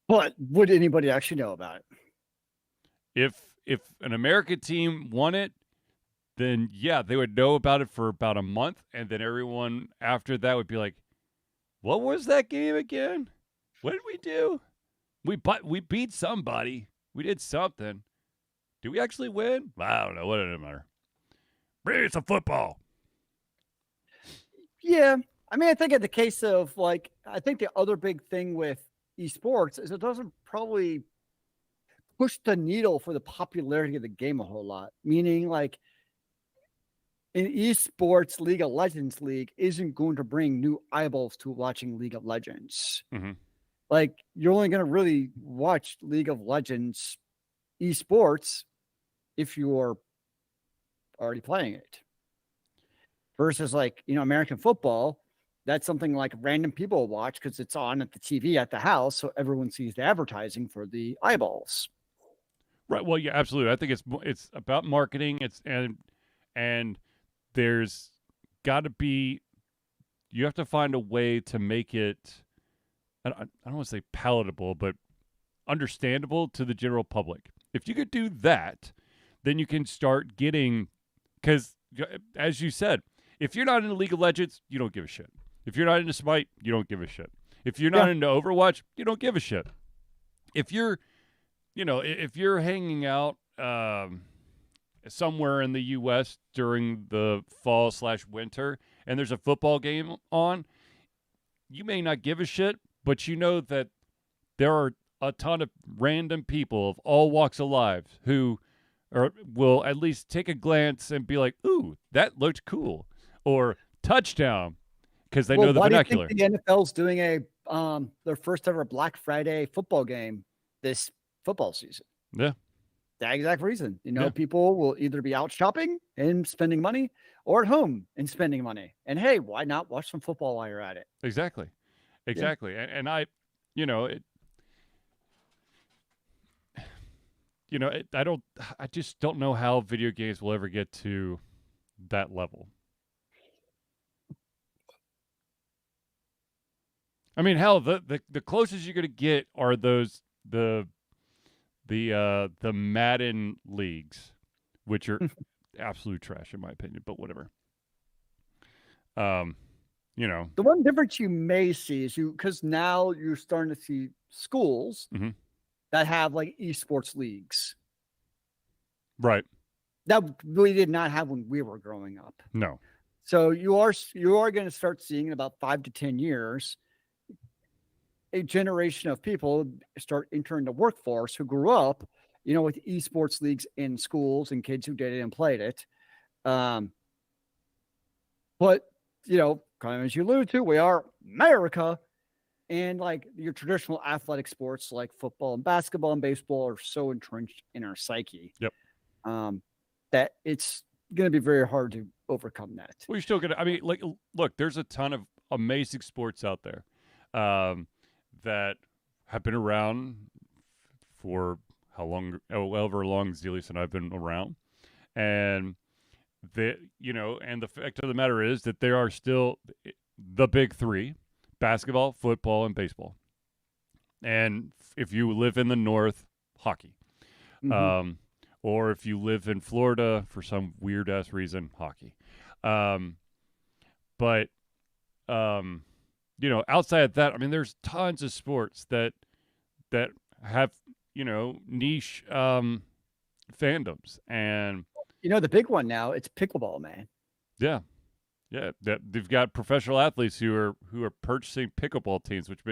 But would anybody actually know about it? If an American team won it, then yeah, they would know about it for about a month, and then everyone after that would be like, "What was that game again? What did we do? We beat somebody. We did something. Did we actually win? I don't know. What does it matter? Bring some football. Yeah. I mean, I think in the case of like, I think the other big thing with esports is it doesn't probably push the needle for the popularity of the game a whole lot. Meaning, like, an esports League of Legends league isn't going to bring new eyeballs to watching League of Legends. Mm-hmm. Like, you're only going to really watch League of Legends esports if you're already playing it. Versus, like, American football, that's something like random people watch because it's on at the TV at the house, so everyone sees the advertising for the eyeballs. Right. Well, yeah, absolutely. I think it's about marketing. And there's got to be, you have to find a way to make it, I don't want to say palatable, but understandable to the general public. If you could do that, then you can start getting, because as you said, if you're not into League of Legends, you don't give a shit. If you're not into Smite, you don't give a shit. If you're not into Overwatch, you don't give a shit. If you're, if you're hanging out somewhere in the U.S. during the fall/winter and there's a football game on, you may not give a shit, but you know that there are a ton of random people of all walks of life who will at least take a glance and be like, ooh, that looked cool. Or touchdown, because they know the Why vernacular. do you think the NFL's doing their first ever Black Friday football game this football season? Yeah. That exact reason. Yeah. People will either be out shopping and spending money or at home and spending money. And hey, why not watch some football while you're at it? Exactly. Exactly. Yeah. And I, I just don't know how video games will ever get to that level. I mean, hell, the closest you're gonna get are those the Madden leagues, which are absolute trash in my opinion, but whatever. The one difference you may see is because now you're starting to see schools that have like esports leagues. Right. That we did not have when we were growing up. No. So you are going to start seeing in about 5 to 10 years a generation of people start entering the workforce who grew up, with esports leagues in schools and kids who did it and played it. But kind of as you alluded to, we are America, and like your traditional athletic sports like football and basketball and baseball are so entrenched in our psyche. Yep. That it's going to be very hard to overcome that. Well, you're still gonna. I mean, like, look, there's a ton of amazing sports out there that have been around for however long Zelius and I've been around, and and the fact of the matter is that there are still the big three: basketball, football, and baseball. And if you live in the North, hockey. Or if you live in Florida for some weird ass reason, hockey. But outside of that, I mean, there's tons of sports that have niche fandoms, and the big one now, it's pickleball, man. Yeah, they've got professional athletes who are purchasing pickleball teams, which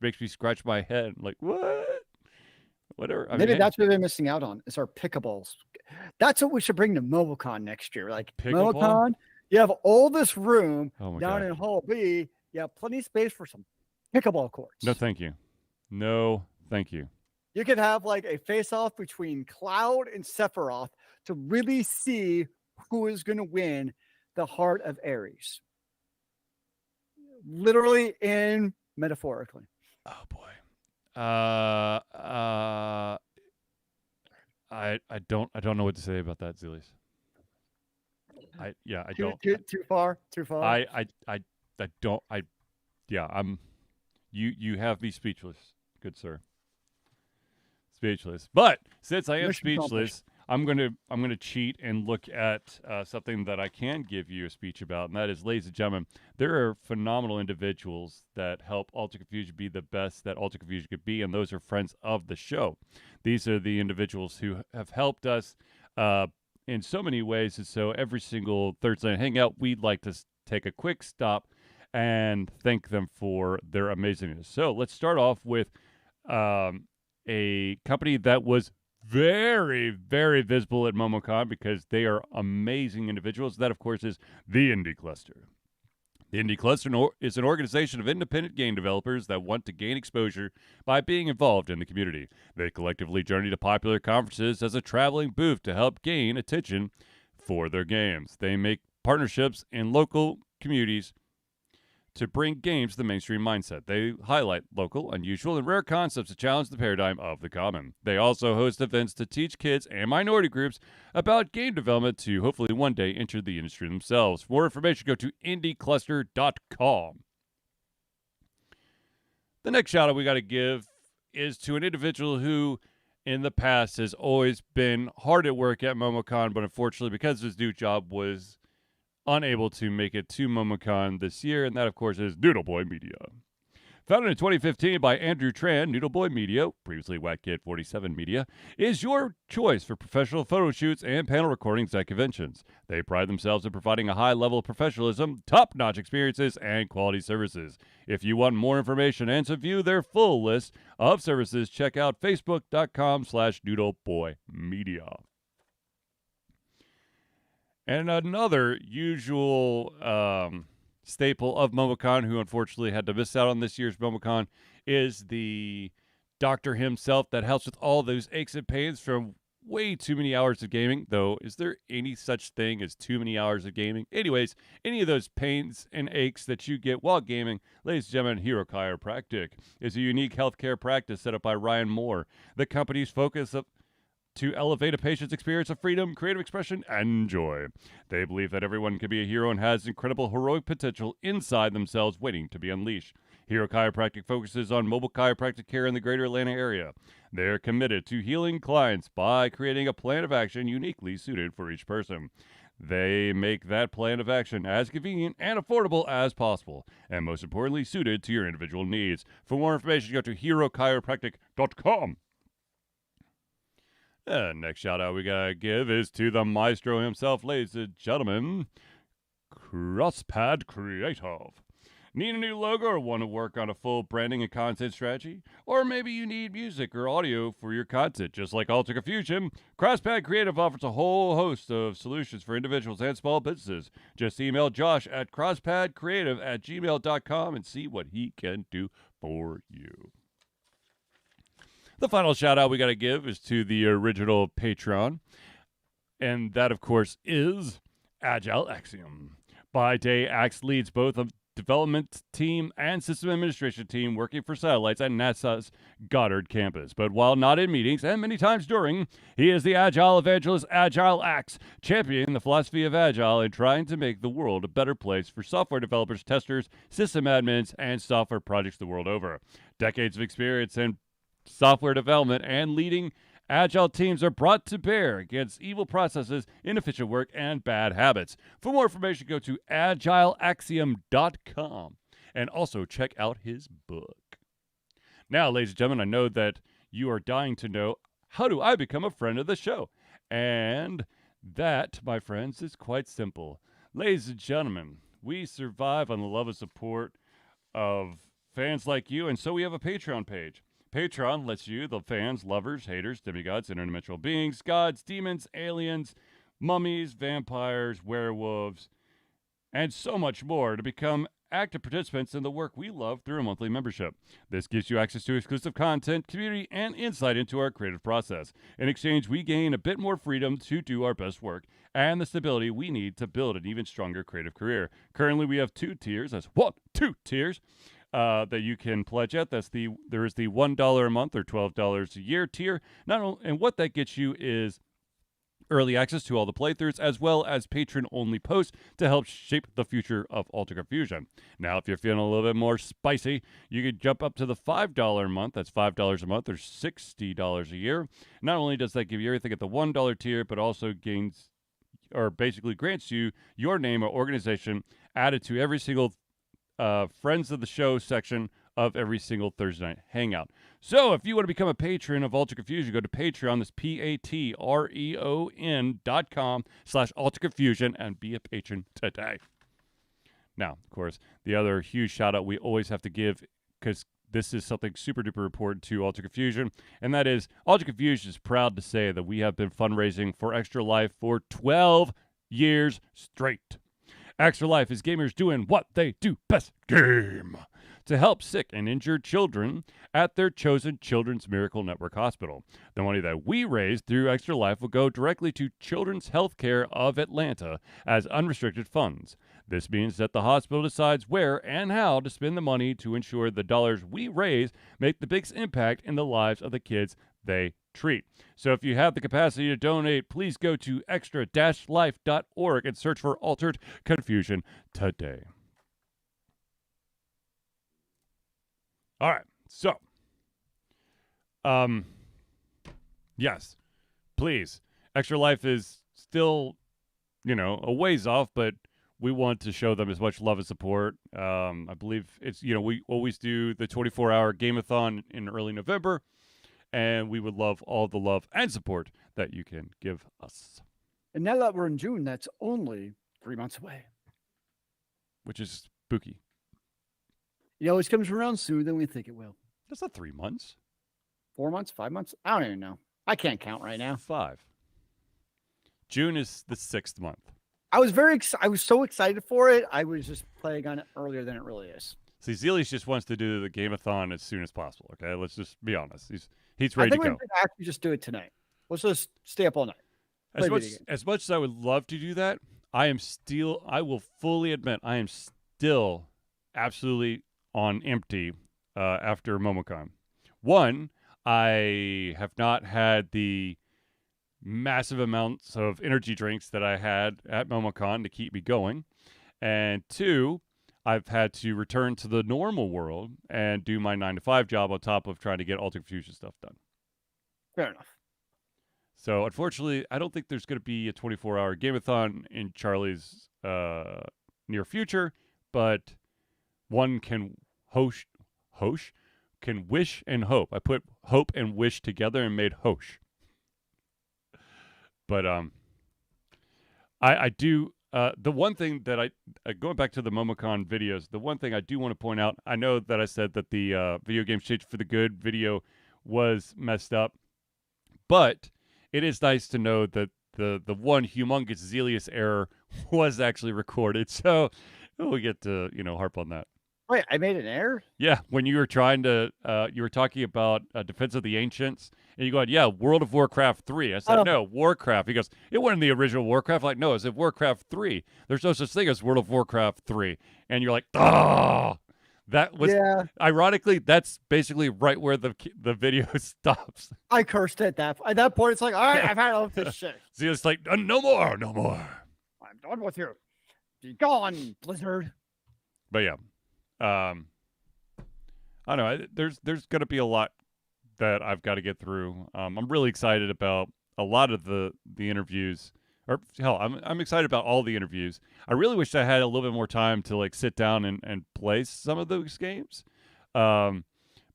makes me scratch my head like, what? Whatever. Maybe that's what they're missing out on is our pickleballs. That's what we should bring to MomoCon next year. Like MomoCon, you have all this room down in Hall B. You have plenty of space for some pickleball courts. No, thank you. No, thank you. You could have like a face-off between Cloud and Sephiroth to really see who is going to win the heart of Ares. Literally and metaphorically. Oh boy. I don't know what to say about that, Zelius. I don't. Too far. You have me speechless, good sir. Speechless. But since I am speechless, I'm gonna cheat and look at something that I can give you a speech about, and that is, ladies and gentlemen, there are phenomenal individuals that help Alter Confusion be the best that Alter Confusion could be, and those are friends of the show. These are the individuals who have helped us in so many ways, and so every single Thursday night hangout, we'd like to take a quick stop and thank them for their amazingness. So let's start off with a company that was very, very visible at MomoCon because they are amazing individuals. That, of course, is the Indie Cluster. The Indie Cluster is an organization of independent game developers that want to gain exposure by being involved in the community. They collectively journey to popular conferences as a traveling booth to help gain attention for their games. They make partnerships in local communities to bring games to the mainstream mindset. They highlight local, unusual, and rare concepts to challenge the paradigm of the common. They also host events to teach kids and minority groups about game development to hopefully one day enter the industry themselves. For more information, go to indiecluster.com. The next shout out we got to give is to an individual who in the past has always been hard at work at MomoCon, but unfortunately, because his new job was unable to make it to MomoCon this year, and that, of course, is Noodle Boy Media. Founded in 2015 by Andrew Tran, Noodle Boy Media, previously Whack Kid 47 Media, is your choice for professional photo shoots and panel recordings at conventions. They pride themselves in providing a high level of professionalism, top-notch experiences, and quality services. If you want more information and to view their full list of services, check out facebook.com/noodleboymedia. And another usual staple of MomoCon, who unfortunately had to miss out on this year's MomoCon, is the doctor himself that helps with all those aches and pains from way too many hours of gaming. Though, is there any such thing as too many hours of gaming? Anyways, any of those pains and aches that you get while gaming, ladies and gentlemen, Hero Chiropractic is a unique healthcare practice set up by Ryan Moore. The company's focus to elevate a patient's experience of freedom, creative expression, and joy. They believe that everyone can be a hero and has incredible heroic potential inside themselves waiting to be unleashed. Hero Chiropractic focuses on mobile chiropractic care in the greater Atlanta area. They are committed to healing clients by creating a plan of action uniquely suited for each person. They make that plan of action as convenient and affordable as possible, and most importantly, suited to your individual needs. For more information, go to herochiropractic.com. Next shout out we gotta give is to the maestro himself, ladies and gentlemen, Crosspad Creative. Need a new logo or want to work on a full branding and content strategy? Or maybe you need music or audio for your content. Just like Alter Confusion, Crosspad Creative offers a whole host of solutions for individuals and small businesses. Just email Josh at crosspadcreative@gmail.com and see what he can do for you. The final shout out we got to give is to the original Patreon, and that, of course, is Agile Axiom. By day, Axe leads both a development team and system administration team working for satellites at NASA's Goddard campus. But while not in meetings, and many times during, he is the Agile evangelist Agile Axe, championing the philosophy of Agile and trying to make the world a better place for software developers, testers, system admins, and software projects the world over. Decades of experience in software development and leading Agile teams are brought to bear against evil processes, inefficient work, and bad habits. For more information, go to agileaxiom.com and also check out his book. Now, ladies and gentlemen, I know that you are dying to know, how do I become a friend of the show? And that, my friends, is quite simple. Ladies and gentlemen, we survive on the love and support of fans like you, and so we have a Patreon page. Patreon lets you, the fans, lovers, haters, demigods, interdimensional beings, gods, demons, aliens, mummies, vampires, werewolves, and so much more to become active participants in the work we love through a monthly membership. This gives you access to exclusive content, community, and insight into our creative process. In exchange, we gain a bit more freedom to do our best work and the stability we need to build an even stronger creative career. Currently, we have two tiers. That's two tiers. That you can pledge at. There is the $1 a month or $12 a year tier. And what that gets you is early access to all the playthroughs, as well as patron-only posts to help shape the future of Ultra Confusion. Now, if you're feeling a little bit more spicy, you could jump up to the $5 a month. That's $5 a month or $60 a year. Not only does that give you everything at the $1 tier, but also gains or basically grants you your name or organization added to every single friends of the show section of every single Thursday night hangout. So if you want to become a patron of Ultra Confusion, go to Patreon, that's patreon.com/Ultra Confusion and be a patron today. Now, of course, the other huge shout out we always have to give, because this is something super duper important to Ultra Confusion, and that is Ultra Confusion is proud to say that we have been fundraising for Extra Life for 12 years straight. Extra Life is gamers doing what they do best, game, to help sick and injured children at their chosen Children's Miracle Network hospital. The money that we raise through Extra Life will go directly to Children's Healthcare of Atlanta as unrestricted funds. This means that the hospital decides where and how to spend the money to ensure the dollars we raise make the biggest impact in the lives of the kids they treat. So if you have the capacity to donate, please go to extra-life.org and search for Altered Confusion today. All right, so, yes, please. Extra Life is still, a ways off, but we want to show them as much love and support. I believe it's, we always do the 24-hour game-a-thon in early November, and we would love all the love and support that you can give us. And now that we're in June, that's only 3 months away. Which is spooky. It always comes around sooner than we think it will. That's not 3 months. 4 months, 5 months? I don't even know. I can't count right now. 5. June is the 6th month. I was I was so excited for it. I was just playing on it earlier than it really is. See, Zelius just wants to do the game-a-thon as soon as possible. Okay, let's just be honest. He's ready to go. I think we can actually just do it tonight. Let's just stay up all night. As much as I would love to do that, I will fully admit, I am still absolutely on empty after MomoCon. One, I have not had the massive amounts of energy drinks that I had at MomoCon to keep me going. And two, I've had to return to the normal world and do my 9-to-5 job on top of trying to get Ultra Confusion stuff done. Fair enough. So, unfortunately, I don't think there's going to be a 24-hour game-a-thon in Charlie's near future, but one can can wish and hope. I put hope and wish together and made hosh. But I do the one thing that going back to the MomoCon videos, the one thing I do want to point out, I know that I said that the video game Shades for the Good video was messed up, but it is nice to know that the one humongous Zelius error was actually recorded. So we get to, harp on that. Wait, I made an error? Yeah, when you were trying to, you were talking about Defense of the Ancients, and you go, yeah, World of Warcraft 3. I said, no, Warcraft. He goes, it wasn't the original Warcraft. Like, no, it's Warcraft 3. There's no such thing as World of Warcraft 3. And you're like, oh, that was, ironically, that's basically right where the video stops. I cursed at that point. It's like, all right, I've had all this shit. So it's like, no more. I'm done with you. Be gone, Blizzard. But yeah. I don't know. There's going to be a lot that I've got to get through. I'm really excited about a lot of the interviews. Or hell, I'm excited about all the interviews. I really wish I had a little bit more time to sit down and play some of those games. But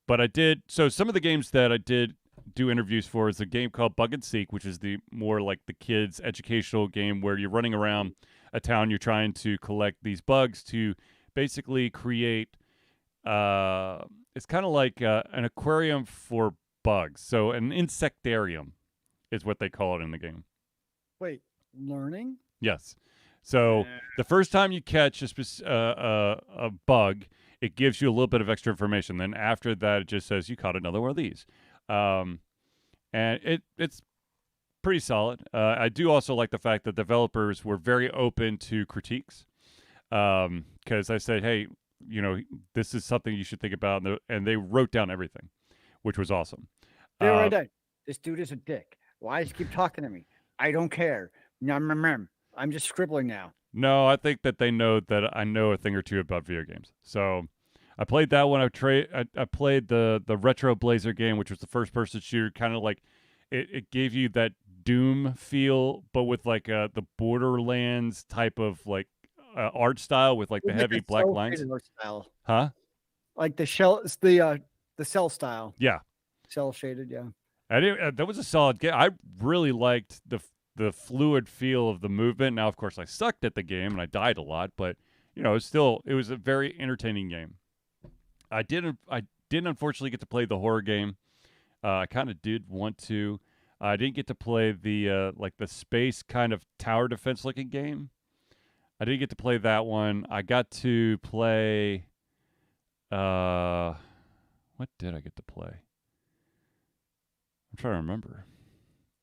I did. So some of the games that I did do interviews for is a game called Bug and Seek, which is the more like the kids' educational game where you're running around a town, you're trying to collect these bugs to basically create it's kind of like an aquarium for bugs. So an insectarium is what they call it in the game. Wait, learning? Yes. So the first time you catch a bug, it gives you a little bit of extra information. Then after that, it just says you caught another one of these. And it's pretty solid. I do also like the fact that developers were very open to critiques. Because I said, hey, this is something you should think about, and they wrote down everything, which was awesome. They were right. This dude is a dick. Why does he keep talking to me? I don't care. Nom, nom, nom. I'm just scribbling now. No, I think that they know that I know a thing or two about video games. So I played that one. I played the Retro Blazer game, which was the first person shooter, kind of like it gave you that Doom feel, but with like the Borderlands type of like art style with like It the was like heavy a black cell lines. shaded art style, Huh? like the shell. It's the cell style, Yeah. cell shaded. Yeah. That was a solid game. I really liked the fluid feel of the movement. Now, of course, I sucked at the game and I died a lot, but it was a very entertaining game. I didn't unfortunately get to play the horror game. I kind of did want to. I didn't get to play the like the space kind of tower defense looking game. I didn't get to play that one. I got to play. Uh, what did I get to play? I'm trying to remember.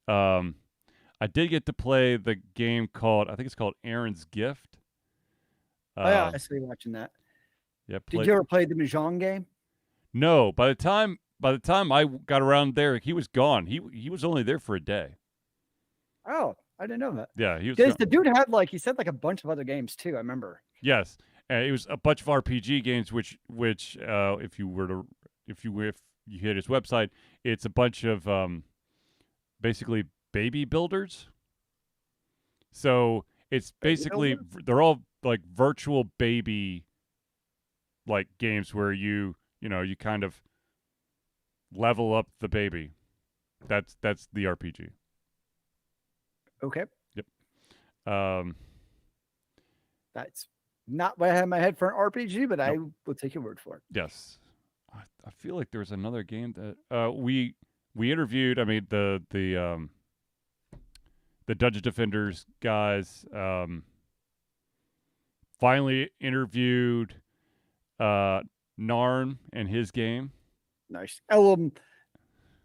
Um, I did get to play the game called I think it's called Aaron's Gift. Oh yeah, Uh, I see you watching that. yeah, Did played. you ever play the Mahjong game? No, by the time I got around there, he was gone. He was only there for a day. Oh, I didn't know that. Yeah, he was Because gone. the dude had he said like a bunch of other games too. I remember. Yes, it was a bunch of RPG games, which if you hit his website, it's a bunch of basically baby builders. So it's Baby basically Builder? they're all like virtual baby like games where you kind of level up the baby. That's the RPG. Okay, Yep. Um, that's not what I had in my head for an RPG, but I nope. will take your word for it. Yes. I feel like there was another game that we interviewed. I mean the Dungeon Defenders guys finally interviewed Narn and his game Nice.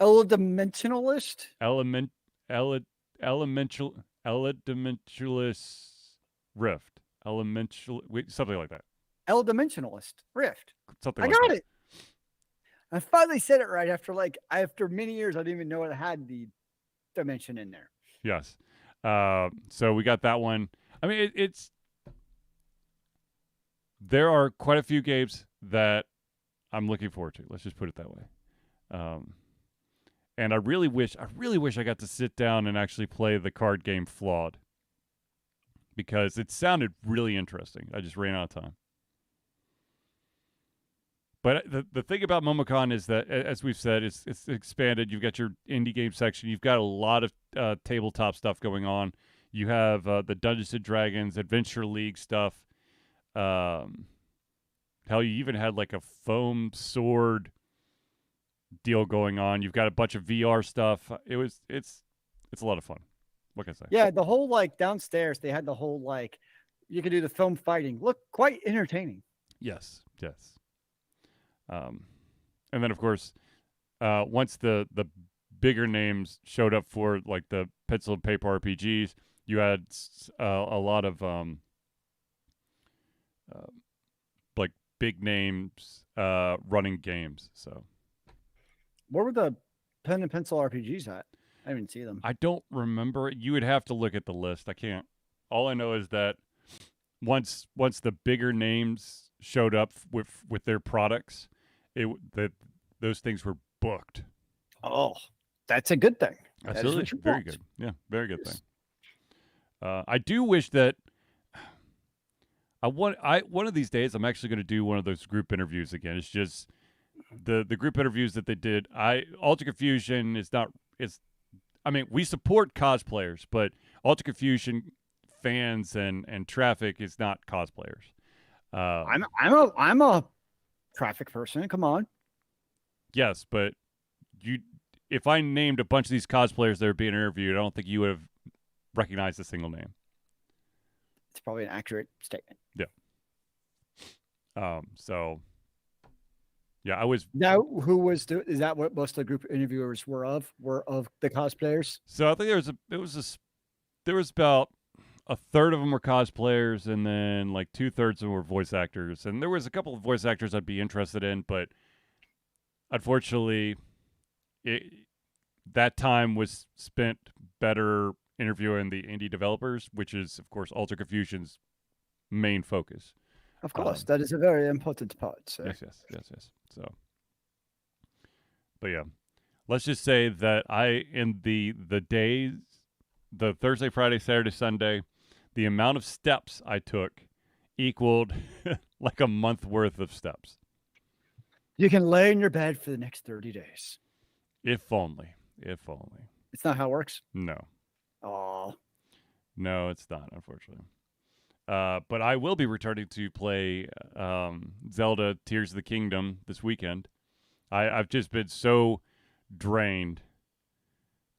Dimensionalist. Element ele, Elementalist Rift something like that. Dimensionalist Rift. Something I like got that. it. I finally said it right after many years. I didn't even know it had the dimension in there. Yes. So we got that one. I mean, there are quite a few games that I'm looking forward to. Let's just put it that way. Um, and I really wish I got to sit down and actually play the card game Flawed because it sounded really interesting. I just ran out of time. But the thing about MomoCon is that, as we've said, it's expanded. You've got your indie game section. You've got a lot of tabletop stuff going on. You have the Dungeons and Dragons Adventure League stuff. Hell, you even had like a foam sword deal going on. You've got a bunch of VR stuff. It's a lot of fun. What can I say? Yeah, the whole downstairs they had the whole you could do the film fighting. Look quite entertaining. Yes. And then of course, once the bigger names showed up for like the pencil and paper RPGs, you had a lot of like big names running games. So Where were the pen and pencil RPGs at? I didn't even see them. I don't remember. You would have to look at the list. I can't. All I know is that once the bigger names showed up with their products, that those things were booked. Oh, that's a good thing. Absolutely, very good. Yeah, very good thing. I do wish that one of these days I'm actually going to do one of those group interviews again. It's just the group interviews that they did. Ultra Confusion is not. I mean, we support cosplayers, but Ultra Confusion fans and traffic is not cosplayers. I'm a traffic person. Come on. Yes, but if I named a bunch of these cosplayers that are being interviewed, I don't think you would have recognized a single name. It's probably an accurate statement. Yeah. So yeah, I was. Now, is that what most of the group interviewers were of the cosplayers? So I think there was about a third of them were cosplayers, and then like 2/3 of them were voice actors, and there was a couple of voice actors I'd be interested in, but unfortunately, that time was spent better interviewing the indie developers, which is, of course, Ultra Confusion's main focus. Of course, that is a very important part, sir. Yes. So, but yeah, let's just say that in the days, the Thursday, Friday, Saturday, Sunday, the amount of steps I took equaled like a month worth of steps. You can lay in your bed for the next 30 days. If only. If only. It's not how it works. No. Oh. No, it's not, unfortunately. But I will be returning to play Zelda Tears of the Kingdom this weekend. I've just been so drained.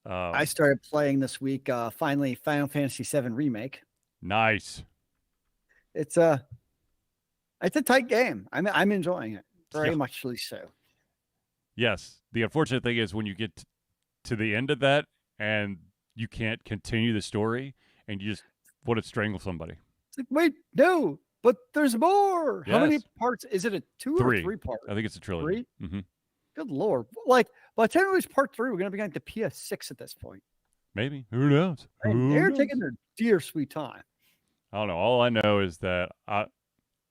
I started playing this week, finally, Final Fantasy VII Remake. Nice. It's a tight game. I'm enjoying it very muchly so. Yes. The unfortunate thing is when you get to the end of that and you can't continue the story and you just want to strangle somebody. It's like, wait, no, but there's more. Yes. How many parts? Is it a 2 or 3 part? I think it's a trilogy. 3? Mm-hmm. Good Lord. Like, by the time it was part 3, we're going to be getting to PS6 at this point. Maybe. Who knows? They're taking their dear sweet time. I don't know. All I know is that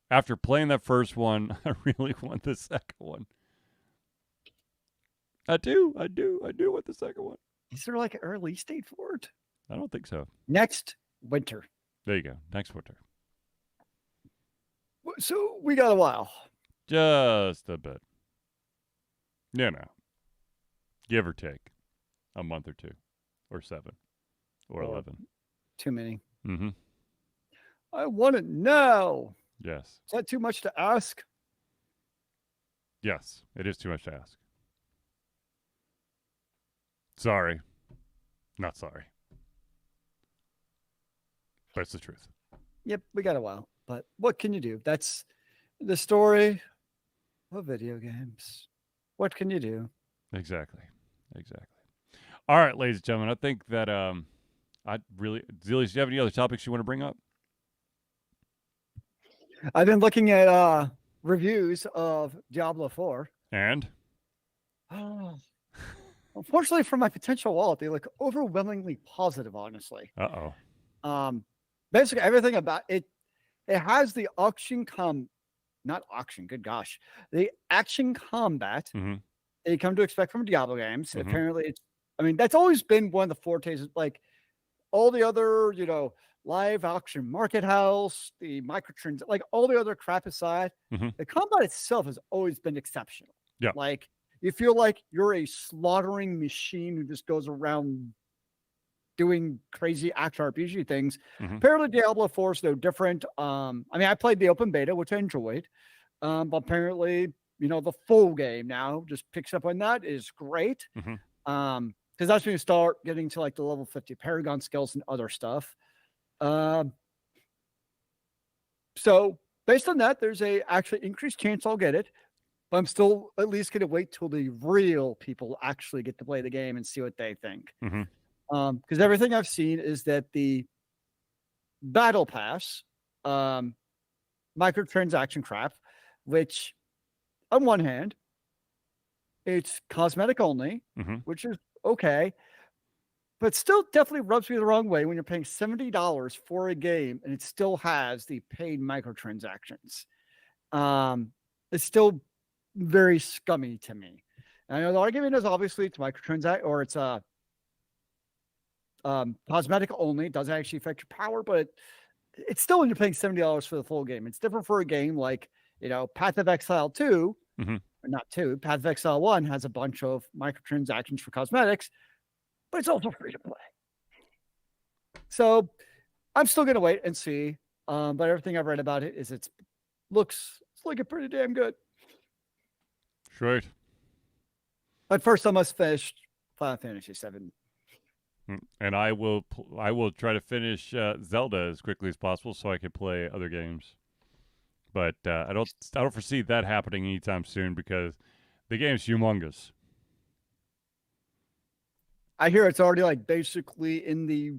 after playing that first one, I really want the second one. I do want the second one. Is there like an release date for it? I don't think so. Next winter. There you go. Next winter. So we got a while. Just a bit. You know. Give or take. A month or 2. Or 7. Or 11. Too many. Mm-hmm. I want it now. Yes. Is that too much to ask? Yes. It is too much to ask. Sorry. Not sorry. But it's the truth. Yep, we got a while. But what can you do? That's the story of video games. What can you do? Exactly. All right, ladies and gentlemen. I think that Zelius, do you have any other topics you want to bring up? I've been looking at reviews of Diablo 4. And? Unfortunately, for my potential wallet, they look overwhelmingly positive, honestly. Basically, everything about it, it has the the action combat that you come to expect from Diablo games. Mm-hmm. Apparently, that's always been one of the fortes, like all the other, live action market house, the microtrans, like all the other crap aside, the combat itself has always been exceptional. Yeah. Like, you feel like you're a slaughtering machine who just goes around doing crazy action RPG things. Apparently, Diablo 4 is no different. I played the open beta, which I enjoyed. But apparently, the full game now just picks up on that is great. Because that's when you start getting to like the level 50 Paragon skills and other stuff. So based on that, there's a actually increased chance I'll get it. But I'm still at least going to wait till the real people actually get to play the game and see what they think. Because everything I've seen is that the battle pass, microtransaction crap, which on one hand, it's cosmetic only, which is okay, but still definitely rubs me the wrong way when you're paying $70 for a game and it still has the paid microtransactions. It's still very scummy to me. And I know the argument is obviously it's microtransact or it's cosmetic only. It doesn't actually affect your power, but it's still when you're paying $70 for the full game. It's different for a game like, Path of Exile 2, or not 2, Path of Exile 1 has a bunch of microtransactions for cosmetics, but it's also free to play. So I'm still going to wait and see. But everything I've read about it is it's looking pretty damn good. Sure. But first, I must finish Final Fantasy VII. And I will try to finish Zelda as quickly as possible so I can play other games. But I don't foresee that happening anytime soon because the game's humongous. I hear it's already like basically in the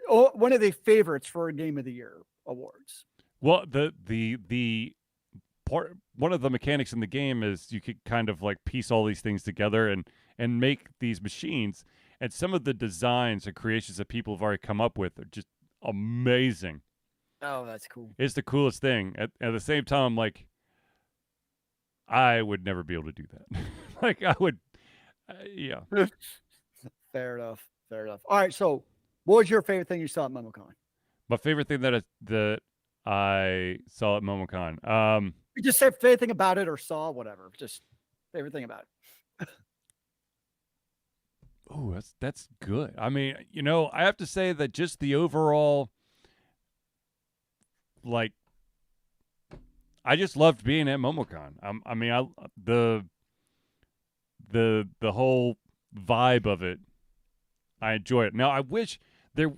one of the favorites for a Game of the Year awards. Well, the part, one of the mechanics in the game is you could kind of like piece all these things together and make these machines. and some of the designs and creations that people have already come up with are just amazing. Oh, that's cool. It's the coolest thing. At the same time, I'm like, I would never be able to do that. Like I would, yeah. Fair enough. Fair enough. All right. So, what was your favorite thing you saw at MomoCon? My favorite thing that I saw at MomoCon. You just say favorite thing about it or saw whatever. Just favorite thing about it. Oh, that's good. I mean, I have to say that just the overall, like, I just loved being at MomoCon. I mean, the whole vibe of it. I enjoy it. Now, I wish there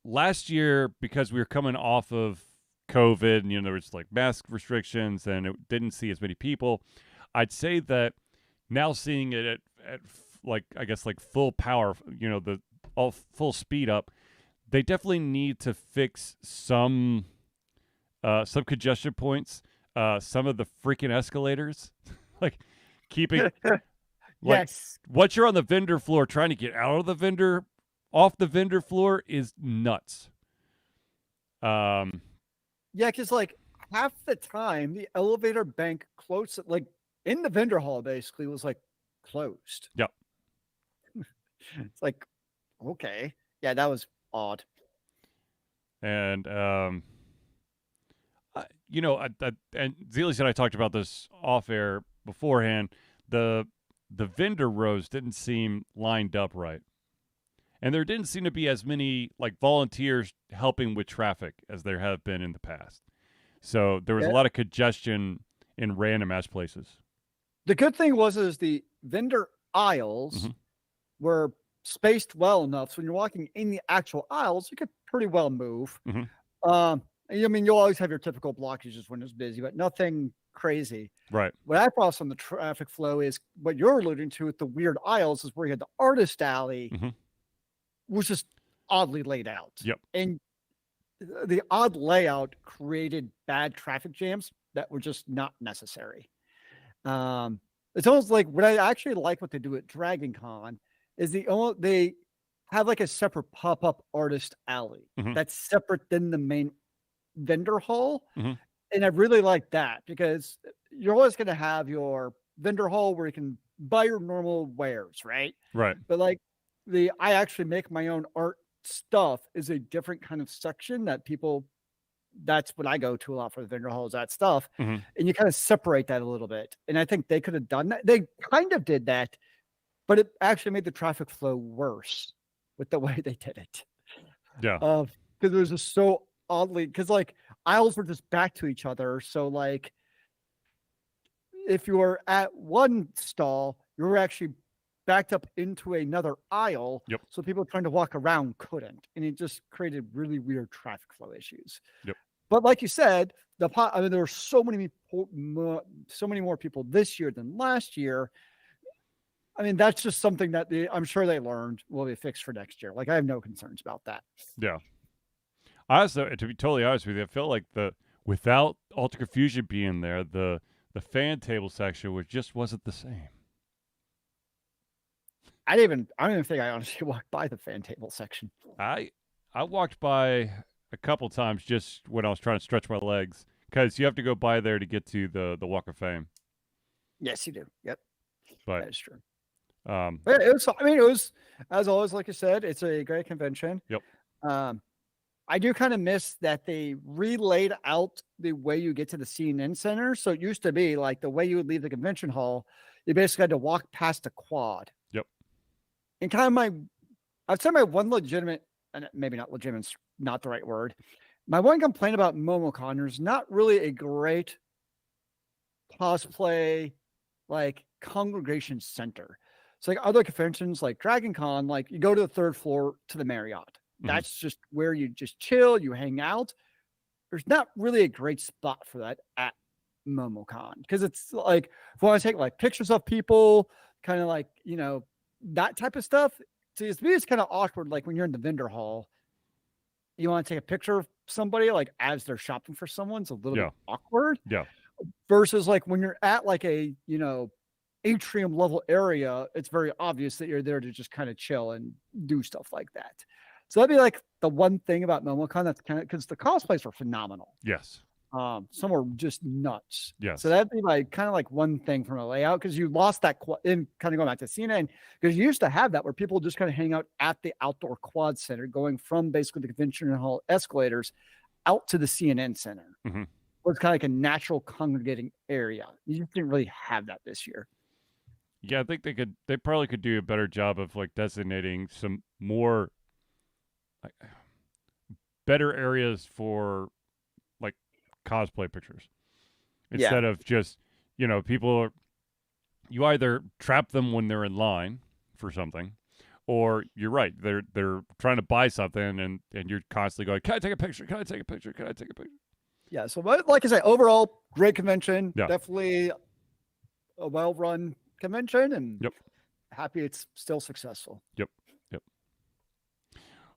last year, because we were coming off of COVID and there was like mask restrictions and it didn't see as many people. I'd say that now seeing it at like I guess like full power, the all full speed up, they definitely need to fix some congestion points, some of the freaking escalators, like keeping like Yes. once you're on the vendor floor trying to get out of the vendor off the vendor floor is nuts. Yeah, because like half the time the elevator bank close, like in the vendor hall, basically was like closed. Yep. It's like, okay, yeah, that was odd. And and Zelis and I talked about this off air beforehand. The vendor rows didn't seem lined up right, and there didn't seem to be as many like volunteers helping with traffic as there have been in the past. So there was a Yeah. lot of congestion in random ass places. The good thing was the vendor aisles Mhm. were spaced well enough, so when you're walking in the actual aisles, you could pretty well move. Mhm. I mean, you'll always have your typical blockages when it's busy, but nothing crazy. Right. What I saw on the traffic flow is what you're alluding to with the weird aisles is where you had the artist alley Mhm. was just oddly laid out. Yep. And the odd layout created bad traffic jams that were just not necessary. It's almost like what I actually like what they do at Dragon Con is they have like a separate pop-up artist alley Mhm. that's separate than the main vendor hall. Mhm. And I really like that because you're always going to have your vendor hall where you can buy your normal wares, right? Right. But like I actually make my own art stuff is a different kind of section that people that's what I go to a lot for the vendor hall is that stuff. Mhm. And you kind of separate that a little bit. And I think they could have done that. They kind of did that, but it actually made the traffic flow worse with the way they did it. Yeah. Because it was just so oddly because like aisles were just back to each other. So like if you were at one stall, you were actually backed up into another aisle. Yep. So people trying to walk around couldn't. And it just created really weird traffic flow issues. Yep. But like you said, I mean, there were so many more people this year than last year. I mean, that's just something that I'm sure they learned will be fixed for next year. Like I have no concerns about that. Yeah. Also, to be totally honest with you, I felt like without Alter Confusion being there, the fan table section wasn't the same. I don't even think I honestly walked by the fan table section. I walked by a couple times just when I was trying to stretch my legs because you have to go by there to get to the Walk of Fame. Yes, you do. Yep, But that is true. um, But it was. I mean, it was as always. Like you said, it's a great convention. Yep. I do kind of miss that they relayed out the way you get to the CNN Center. So it used to be like the way you would leave the convention hall, you basically had to walk past a quad. Yep. And kind of I'd say my one legitimate, and maybe not legitimate, not the right word. My one complaint about MomoCon, there's not really a great cosplay like congregation center. So like other conventions like Dragon Con, like you go to the third floor to the Marriott. That's just where you just chill, you hang out. There's not really a great spot for that at MomoCon because it's like if I want to take like pictures of people, kind of like that type of stuff. To me, it's kind of awkward. Like when you're in the vendor hall, you want to take a picture of somebody like as they're shopping for someone's a little bit awkward. Yeah. Versus like when you're at like a atrium level area, it's very obvious that you're there to just kind of chill and do stuff like that. So that'd be like the one thing about MomoCon that's kind of because the cosplays were phenomenal. Yes. Some were just nuts. Yes. So that'd be like kind of like one thing from a layout because you lost that in kind of going back to CNN because you used to have that where people just kind of hang out at the outdoor quad center, going from basically the convention hall escalators out to the CNN center. Mm-hmm. It was kind of like a natural congregating area. You just didn't really have that this year. Yeah, I think they probably could do a better job of like designating some more like, better areas for like cosplay pictures instead of just, people you either trap them when they're in line for something, or you're right, they're trying to buy something and you're constantly going, can I take a picture? Can I take a picture? Can I take a picture? Yeah. So like I say, overall, great convention. Yeah. Definitely a well-run convention, and Yep. happy it's still successful. Yep.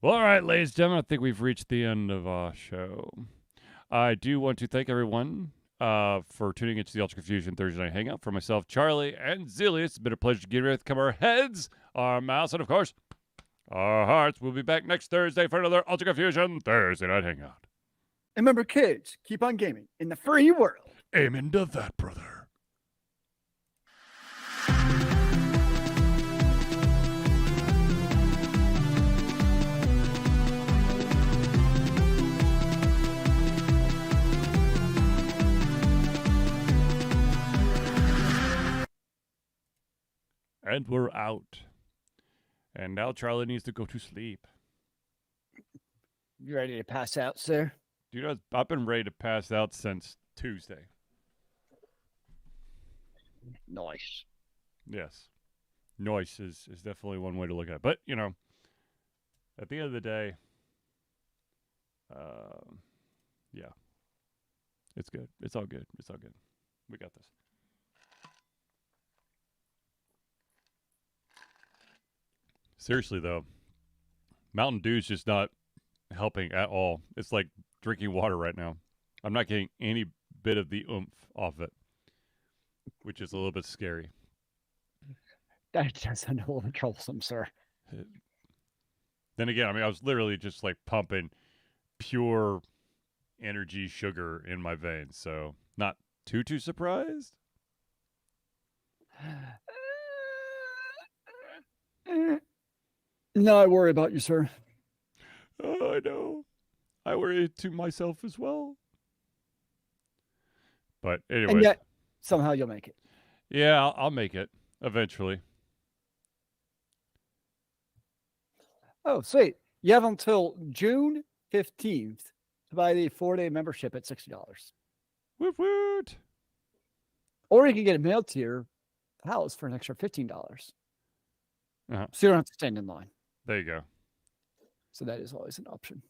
Well, all right, ladies and gentlemen, I think we've reached the end of our show. I do want to thank everyone for tuning into the Ultra Confusion Thursday Night Hangout. For myself, Charlie, and Zilly, it's been a pleasure to get ready to come our heads, our mouths, and of course, our hearts. We'll be back next Thursday for another Ultra Confusion Thursday Night Hangout. And remember, kids, keep on gaming in the free world. Amen to that, brother. And we're out. And now Charlie needs to go to sleep. You ready to pass out, sir? Dude, I've been ready to pass out since Tuesday. Nice. Yes. Noise is definitely one way to look at it. But, at the end of the day, yeah. It's good. It's all good. It's all good. We got this. Seriously, though, Mountain Dew's just not helping at all. It's like drinking water right now. I'm not getting any bit of the oomph off it, which is a little bit scary. That does sound a little bit troublesome, sir. Then again, I was literally just like pumping pure energy sugar in my veins, so not too surprised. No, I worry about you, sir. Oh, I know. I worry to myself as well. But anyway. And yet, somehow you'll make it. Yeah, I'll make it eventually. Oh, sweet. You have until June 15th to buy the 4-day membership at $60. Woot woot. Or you can get it mailed to your house for an extra $15. Uh-huh. So you don't have to stand in line. There you go. So that is always an option.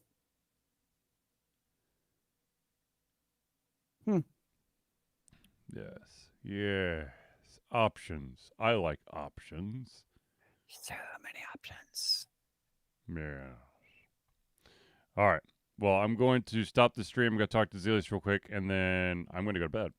Yes. Options. I like options. So many options. Yeah. All right. Well, I'm going to stop the stream. I'm going to talk to Zelius real quick, and then I'm going to go to bed.